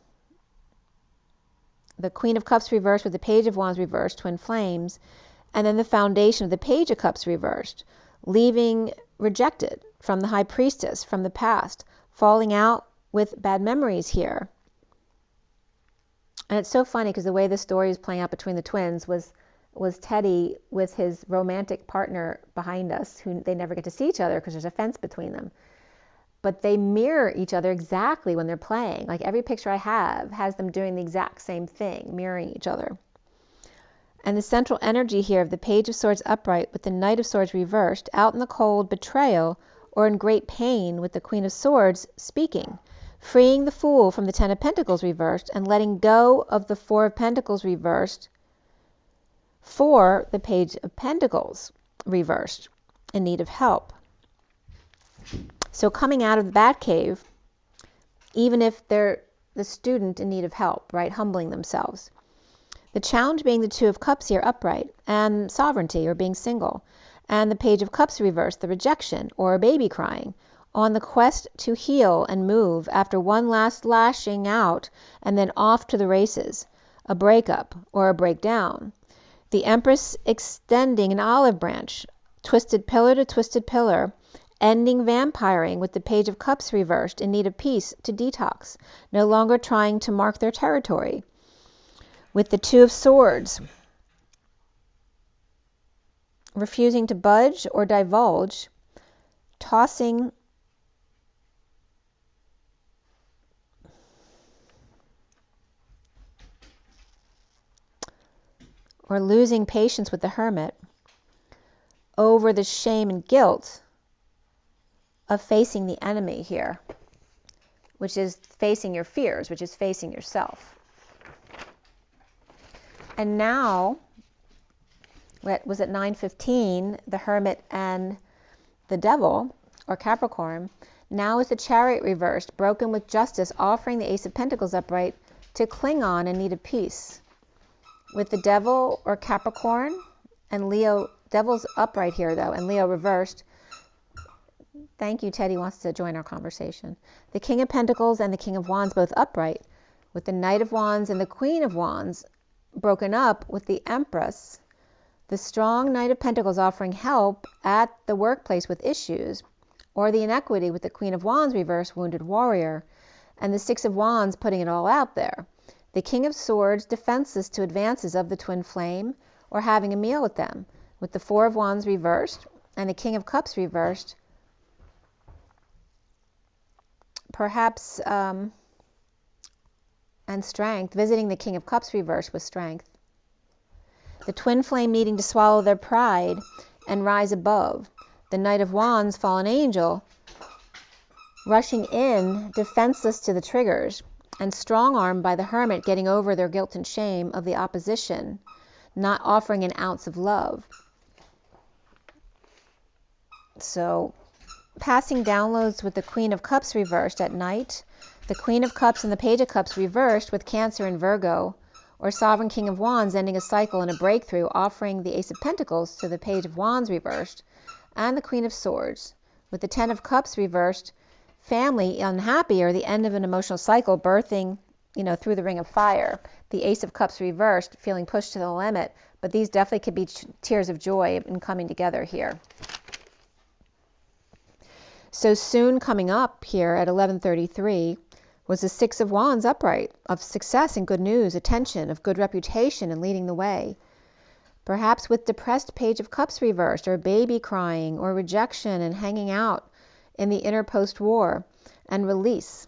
Queen of Cups reversed with the Page of Wands reversed, twin flames, and then the foundation of the Page of Cups reversed, leaving rejected from the High Priestess, from the past, falling out with bad memories here. And it's so funny because the way the story is playing out between the twins was Teddy with his romantic partner behind us, who they never get to see each other because there's a fence between them. But they mirror each other exactly when they're playing. Like every picture I have has them doing the exact same thing, mirroring each other. And the central energy here of the Page of Swords upright with the Knight of Swords reversed, out in the cold, betrayal, or in great pain with the Queen of Swords speaking, freeing the Fool from the 10 of Pentacles reversed and letting go of the 4 of Pentacles reversed for the Page of Pentacles reversed in need of help. So coming out of the Batcave, even if they're the student in need of help, right? Humbling themselves. The challenge being the Two of Cups here upright, and sovereignty or being single, and the Page of Cups reversed, the rejection or a baby crying, on the quest to heal and move after one last lashing out and then off to the races, a breakup or a breakdown. The Empress extending an olive branch, twisted pillar to twisted pillar, ending vampiring with the Page of Cups reversed, in need of peace to detox, no longer trying to mark their territory. With the Two of Swords, refusing to budge or divulge, tossing or losing patience with the Hermit over the shame and guilt of facing the enemy here, which is facing your fears, which is facing yourself. And now, what was it, 9:15, the Hermit and the Devil, or Capricorn, now is the Chariot reversed, broken with justice, offering the Ace of Pentacles upright to cling on in need of peace. With the Devil, or Capricorn, and Leo, Devil's upright here though, and Leo reversed. Thank you, Teddy wants to join our conversation. The King of Pentacles and the King of Wands both upright, with the Knight of Wands and the Queen of Wands broken up, with the Empress, the strong Knight of Pentacles offering help at the workplace with issues, or the inequity with the Queen of Wands reversed, wounded warrior, and the Six of Wands putting it all out there. The King of Swords defenseless to advances of the twin flame, or having a meal with them, with the Four of Wands reversed and the King of Cups reversed, perhaps and strength, visiting the King of Cups reversed with strength. The twin flame needing to swallow their pride and rise above. The Knight of Wands, fallen angel, rushing in, defenseless to the triggers, and strong-armed by the Hermit, getting over their guilt and shame of the opposition, not offering an ounce of love. So, passing downloads with the Queen of Cups reversed at night, the Queen of Cups and the Page of Cups reversed with Cancer and Virgo, or Sovereign King of Wands ending a cycle and a breakthrough, offering the Ace of Pentacles to the Page of Wands reversed, and the Queen of Swords, with the Ten of Cups reversed, family unhappy or the end of an emotional cycle, birthing, through the Ring of Fire. The Ace of Cups reversed, feeling pushed to the limit, but these definitely could be tears of joy in coming together here. So soon coming up here at 11:33 was the Six of Wands upright, of success and good news, attention, of good reputation and leading the way. Perhaps with depressed Page of Cups reversed, or baby crying, or rejection and hanging out in the inner post-war, and release.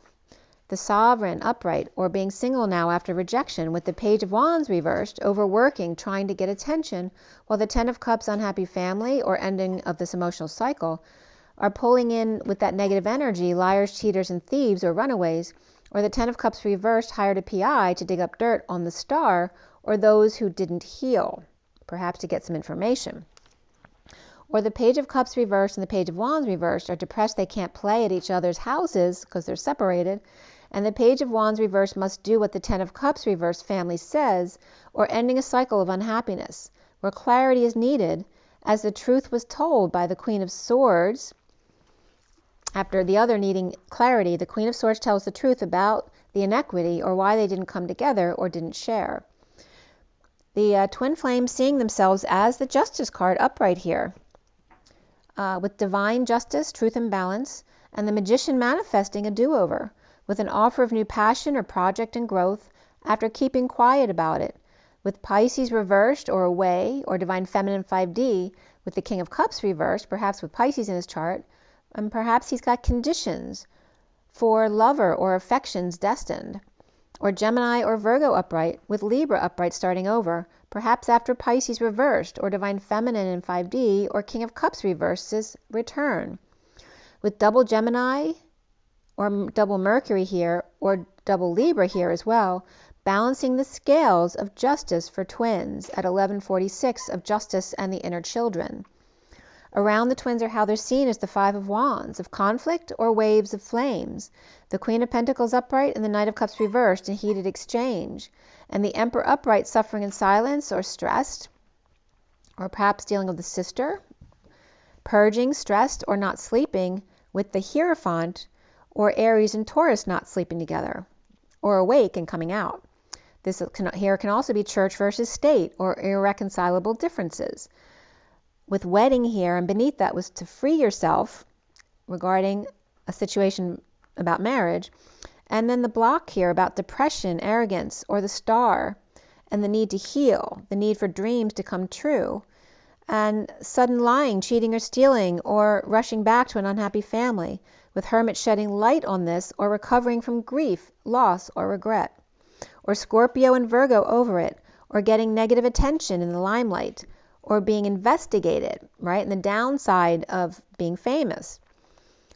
The Sovereign upright, or being single now after rejection, with the Page of Wands reversed, overworking, trying to get attention, while the Ten of Cups, unhappy family, or ending of this emotional cycle, are pulling in with that negative energy, liars, cheaters, and thieves, or runaways, or the Ten of Cups reversed, hired a PI to dig up dirt on the star, or those who didn't heal, perhaps to get some information. Or the Page of Cups reversed and the Page of Wands reversed are depressed they can't play at each other's houses because they're separated, and the Page of Wands reversed must do what the Ten of Cups reversed family says, or ending a cycle of unhappiness, where clarity is needed, as the truth was told by the Queen of Swords. After the other needing clarity, the Queen of Swords tells the truth about the inequity, or why they didn't come together or didn't share. The twin flames seeing themselves as the Justice card upright here, with divine justice, truth and balance, and the Magician manifesting a do-over, with an offer of new passion or project and growth after keeping quiet about it, with Pisces reversed or away, or Divine Feminine 5D, with the King of Cups reversed, perhaps with Pisces in his chart, and perhaps he's got conditions for lover or affections destined, or Gemini or Virgo upright, with Libra upright starting over, perhaps after Pisces reversed, or Divine Feminine in 5D, or King of Cups reverses return, with double Gemini or double Mercury here, or double Libra here as well, balancing the scales of justice for twins at 11:46 of justice and the inner children. Around the twins are how they're seen as the Five of Wands, of conflict or waves of flames. The Queen of Pentacles upright and the Knight of Cups reversed in heated exchange. And the Emperor upright suffering in silence or stressed, or perhaps dealing with the sister, purging, stressed, or not sleeping, with the Hierophant, or Aries and Taurus not sleeping together, or awake and coming out. This here can also be church versus state, or irreconcilable differences. With wedding here, and beneath that was to free yourself regarding a situation about marriage. And then the block here about depression, arrogance, or the star, and the need to heal, the need for dreams to come true, and sudden lying, cheating, or stealing, or rushing back to an unhappy family, with Hermit shedding light on this, or recovering from grief, loss, or regret. Or Scorpio and Virgo over it, or getting negative attention in the limelight, or being investigated, right? And the downside of being famous.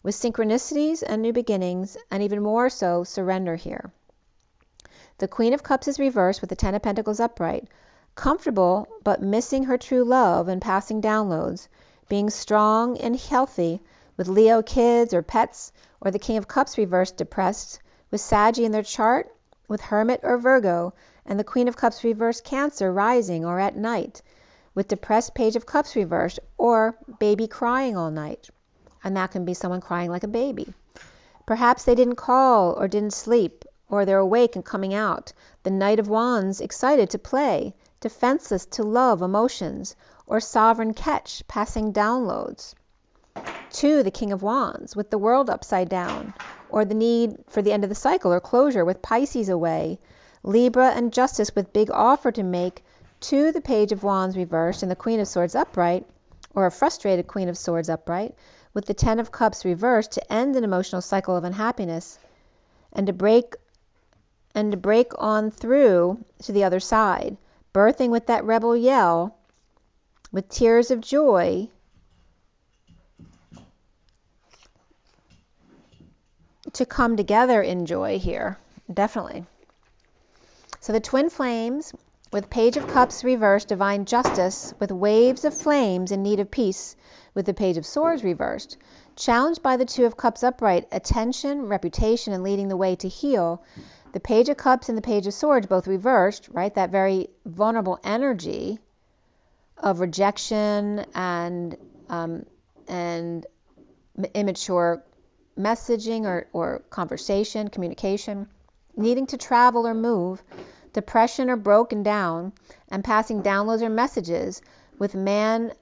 With synchronicities and new beginnings, and even more so, surrender here. The Queen of Cups is reversed with the Ten of Pentacles upright, comfortable but missing her true love and passing downloads, being strong and healthy with Leo kids or pets, or the King of Cups reversed depressed, with Saggy in their chart, with Hermit or Virgo, and the Queen of Cups reversed Cancer rising or at night, with depressed Page of Cups reversed, or baby crying all night. And that can be someone crying like a baby. Perhaps they didn't call or didn't sleep, or they're awake and coming out. The Knight of Wands excited to play, defenseless to love emotions, or sovereign catch, passing downloads. 2, the King of Wands, with the world upside down, or the need for the end of the cycle or closure, with Pisces away. Libra and Justice with big offer to make. 2, the Page of Wands reversed and the Queen of Swords upright, or a frustrated Queen of Swords upright, with the Ten of Cups reversed to end an emotional cycle of unhappiness and to break on through to the other side, birthing with that rebel yell, with tears of joy, to come together in joy here, definitely. So the twin flames with Page of Cups reversed, divine justice, with waves of flames in need of peace, with the Page of Swords reversed, challenged by the Two of Cups upright, attention, reputation, and leading the way to heal. The Page of Cups and the Page of Swords both reversed, right? That very vulnerable energy of rejection and immature messaging or conversation, communication, needing to travel or move, depression or broken down, and passing downloads or messages, with man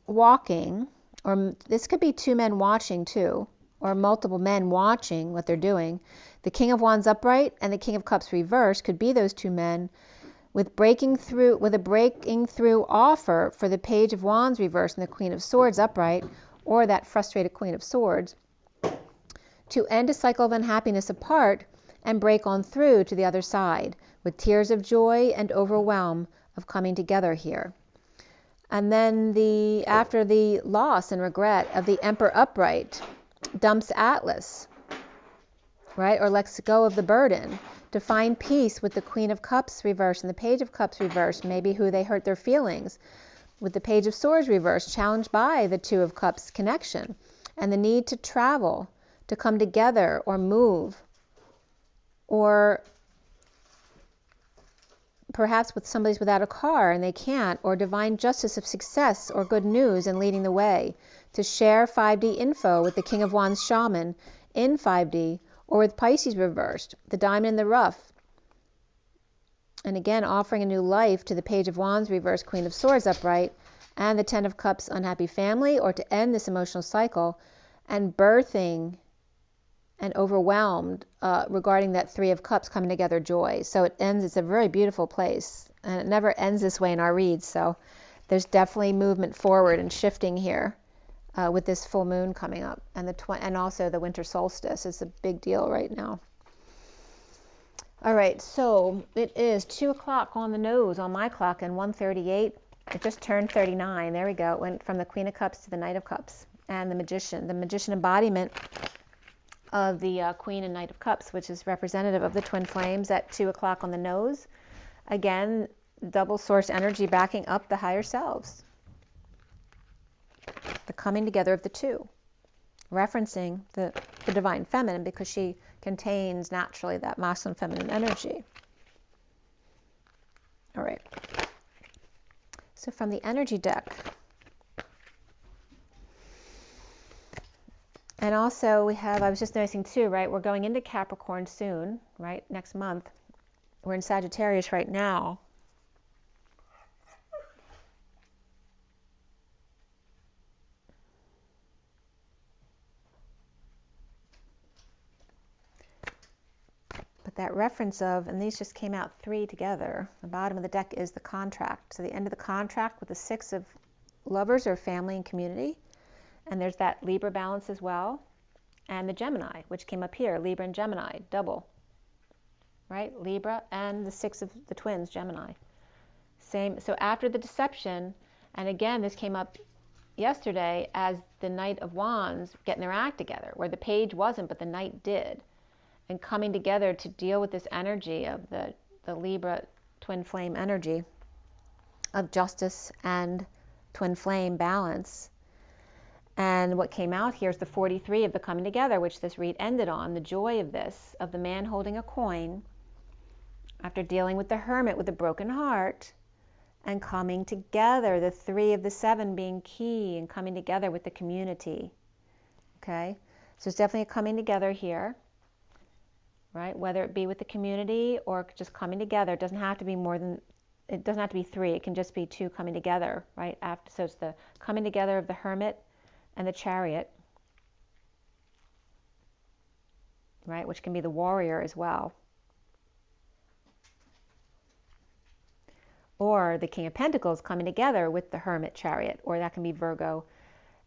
walking, or this could be 2 men watching too, or multiple men watching what they're doing. The King of Wands upright and the King of Cups reversed could be those 2 men, with a breaking through offer for the Page of Wands reversed and the Queen of Swords upright, or that frustrated Queen of Swords, to end a cycle of unhappiness apart and break on through to the other side, with tears of joy and overwhelm of coming together here. And then after the loss and regret of the Emperor upright, dumps Atlas, right, or lets go of the burden, to find peace with the Queen of Cups reversed and the Page of Cups reversed, maybe who they hurt their feelings, with the Page of Swords reversed, challenged by the Two of Cups connection, and the need to travel, to come together or move, or perhaps with somebody's without a car and they can't, or divine justice of success or good news and leading the way, to share 5D info with the King of Wands shaman in 5D, or with Pisces reversed, the diamond in the rough, and again offering a new life to the Page of Wands reversed, Queen of Swords upright, and the Ten of Cups unhappy family, or to end this emotional cycle, and birthing and overwhelmed regarding that Three of Cups coming together joy. So it ends, it's a very beautiful place, and it never ends this way in our reads, so there's definitely movement forward and shifting here with this full moon coming up, and and also the winter solstice is a big deal right now. All right, so it is 2 o'clock on the nose on my clock and 1:38. It just turned 39. There we go. It went from the Queen of Cups to the Knight of Cups, and the Magician embodiment of the Queen and Knight of Cups, which is representative of the twin flames at 2 o'clock on the nose. Again, double source energy backing up the higher selves. the coming together of the two, referencing the divine feminine because she contains naturally that masculine feminine energy. All right. So from the energy deck, and also we have, I was just noticing too, right, we're going into Capricorn soon, right, next month. We're in Sagittarius right now. But that reference of, and these just came out 3 together, the bottom of the deck is the contract. So the end of the contract with the 6 of lovers or family and community. And there's that Libra balance as well. And the Gemini, which came up here, Libra and Gemini, double. Right? Libra and the 6 of the twins, Gemini. Same. So after the deception, and again, this came up yesterday as the Knight of Wands getting their act together, where the page wasn't, but the Knight did. And coming together to deal with this energy of the Libra twin flame energy of justice and twin flame balance. And what came out here is the 43 of the coming together, which this read ended on, the joy of this, of the man holding a coin after dealing with the hermit with a broken heart and coming together, the 3 of the 7 being key and coming together with the community. Okay, so it's definitely a coming together here. Right? Whether it be with the community or just coming together, it doesn't have to be more than, it doesn't have to be 3, it can just be 2 coming together, right? After, so it's the coming together of the hermit and the chariot, right? Which can be the warrior as well. Or the King of Pentacles coming together with the hermit chariot, or that can be Virgo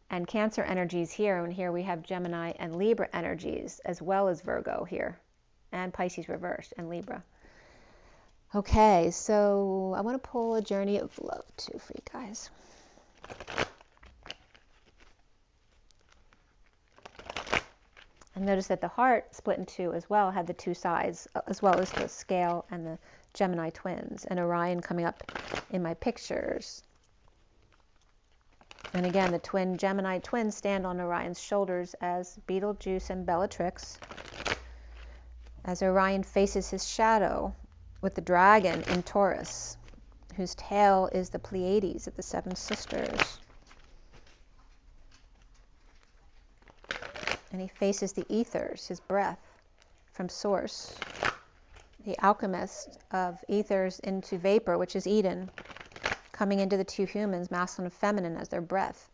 and Cancer energies here. And here we have Gemini and Libra energies as well as Virgo here. And Pisces reversed and Libra. Okay, so I want to pull a journey of love too for you guys. And notice that the heart split in 2 as well, had the 2 sides, as well as the scale and the Gemini twins, and Orion coming up in my pictures. And again, the twin Gemini twins stand on Orion's shoulders as Betelgeuse and Bellatrix, as Orion faces his shadow with the dragon in Taurus, whose tail is the Pleiades of the 7 sisters. And he faces the ethers, his breath from source, the alchemist of ethers into vapor, which is Eden, coming into the 2 humans, masculine and feminine, as their breath,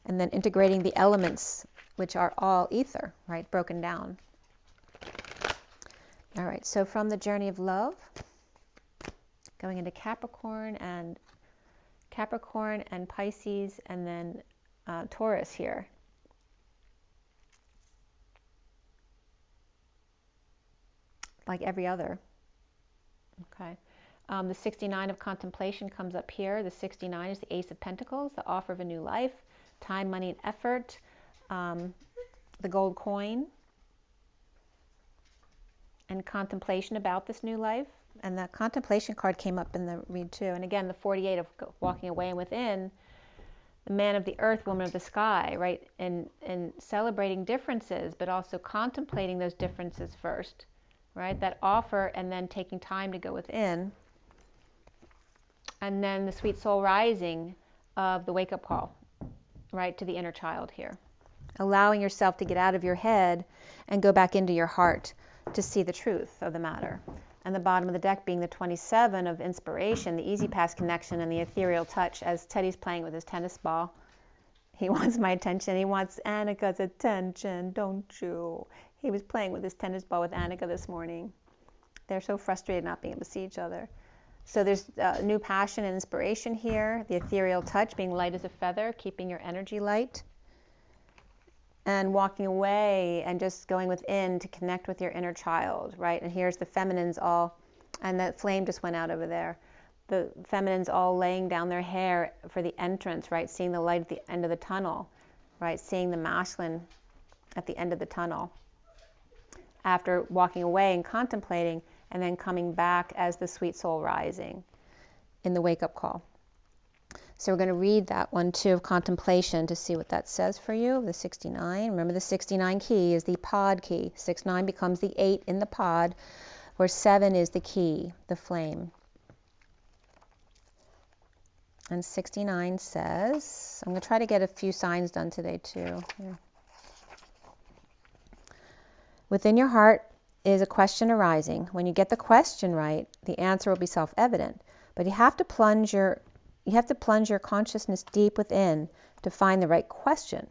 and then integrating the elements, which are all ether, right, broken down. All right, so from the journey of love, going into Capricorn and Pisces, and then Taurus here. Like every other. Okay. The 69 of contemplation comes up here. The 69 is the Ace of Pentacles, the offer of a new life, time, money, and effort, the gold coin, and contemplation about this new life. And the contemplation card came up in the read too. And again, the 48 of walking away and within, the man of the earth, woman of the sky, right? And celebrating differences, but also contemplating those differences first, right? That offer, and then taking time to go within. And then the sweet soul rising of the wake-up call, right, to the inner child here. Allowing yourself to get out of your head and go back into your heart to see the truth of the matter. And the bottom of the deck being the 27 of inspiration, the easy pass connection, and the ethereal touch as Teddy's playing with his tennis ball. He wants my attention. He wants Annika's attention, don't you? He was playing with his tennis ball with Annika this morning. They're so frustrated not being able to see each other. So there's new passion and inspiration here. The ethereal touch, being light as a feather, keeping your energy light. And walking away and just going within to connect with your inner child, right? And here's the feminines all, and that flame just went out over there. The feminines all laying down their hair for the entrance, right? Seeing the light at the end of the tunnel, right? Seeing the masculine at the end of the tunnel. After walking away and contemplating, and then coming back as the sweet soul rising in the wake-up call. So we're going to read that one too, of contemplation, to see what that says for you. The 69. Remember, the 69 key is the pod key. 6-9 becomes the 8 in the pod, where 7 is the key, the flame. And 69 says, I'm going to try to get a few signs done today too. Yeah. Within your heart is a question arising. When you get the question right, the answer will be self-evident. But you have to plunge your consciousness deep within to find the right question,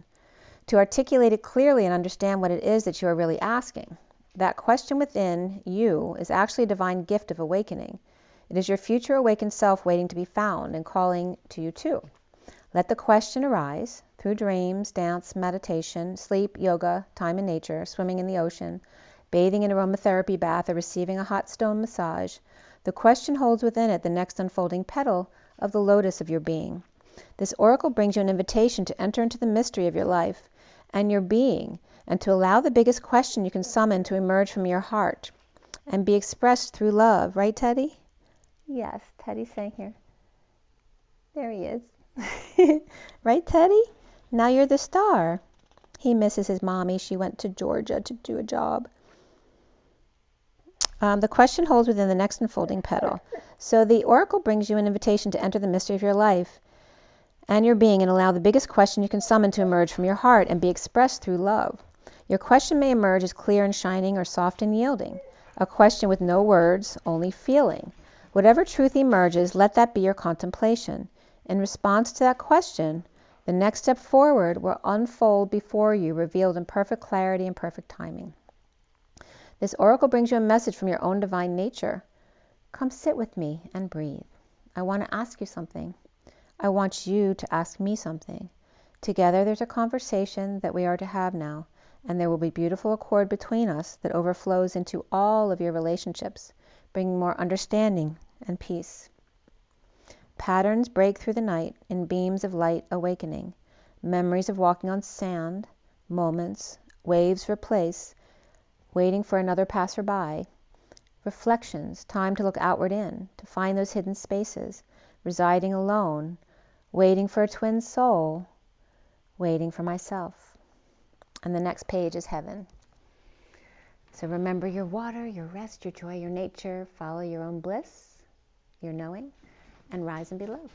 to articulate it clearly and understand what it is that you are really asking. That question within you is actually a divine gift of awakening. It is your future awakened self waiting to be found and calling to you too. Let the question arise through dreams, dance, meditation, sleep, yoga, time in nature, swimming in the ocean, bathing in aromatherapy bath, or receiving a hot stone massage. The question holds within it the next unfolding petal of the lotus of your being. This oracle brings you an invitation to enter into the mystery of your life and your being, and to allow the biggest question you can summon to emerge from your heart and be expressed through love. Right, Teddy? Yes, Teddy's saying here. There he is. Right, Teddy? Now you're the star. He misses his mommy. She went to Georgia to do a job. The question holds within the next unfolding petal. So the oracle brings you an invitation to enter the mystery of your life and your being, and allow the biggest question you can summon to emerge from your heart and be expressed through love. Your question may emerge as clear and shining or soft and yielding. A question with no words, only feeling. Whatever truth emerges, let that be your contemplation. In response to that question, the next step forward will unfold before you, revealed in perfect clarity and perfect timing. This oracle brings you a message from your own divine nature. Come sit with me and breathe. I want to ask you something. I want you to ask me something. Together there's a conversation that we are to have now, and there will be beautiful accord between us that overflows into all of your relationships, bringing more understanding and peace. Patterns break through the night in beams of light awakening. Memories of walking on sand, moments, waves replace, waiting for another passerby. Reflections, time to look outward in, to find those hidden spaces, residing alone, waiting for a twin soul, waiting for myself. And the next page is heaven. So remember your water, your rest, your joy, your nature. Follow your own bliss, your knowing, and rise and be love.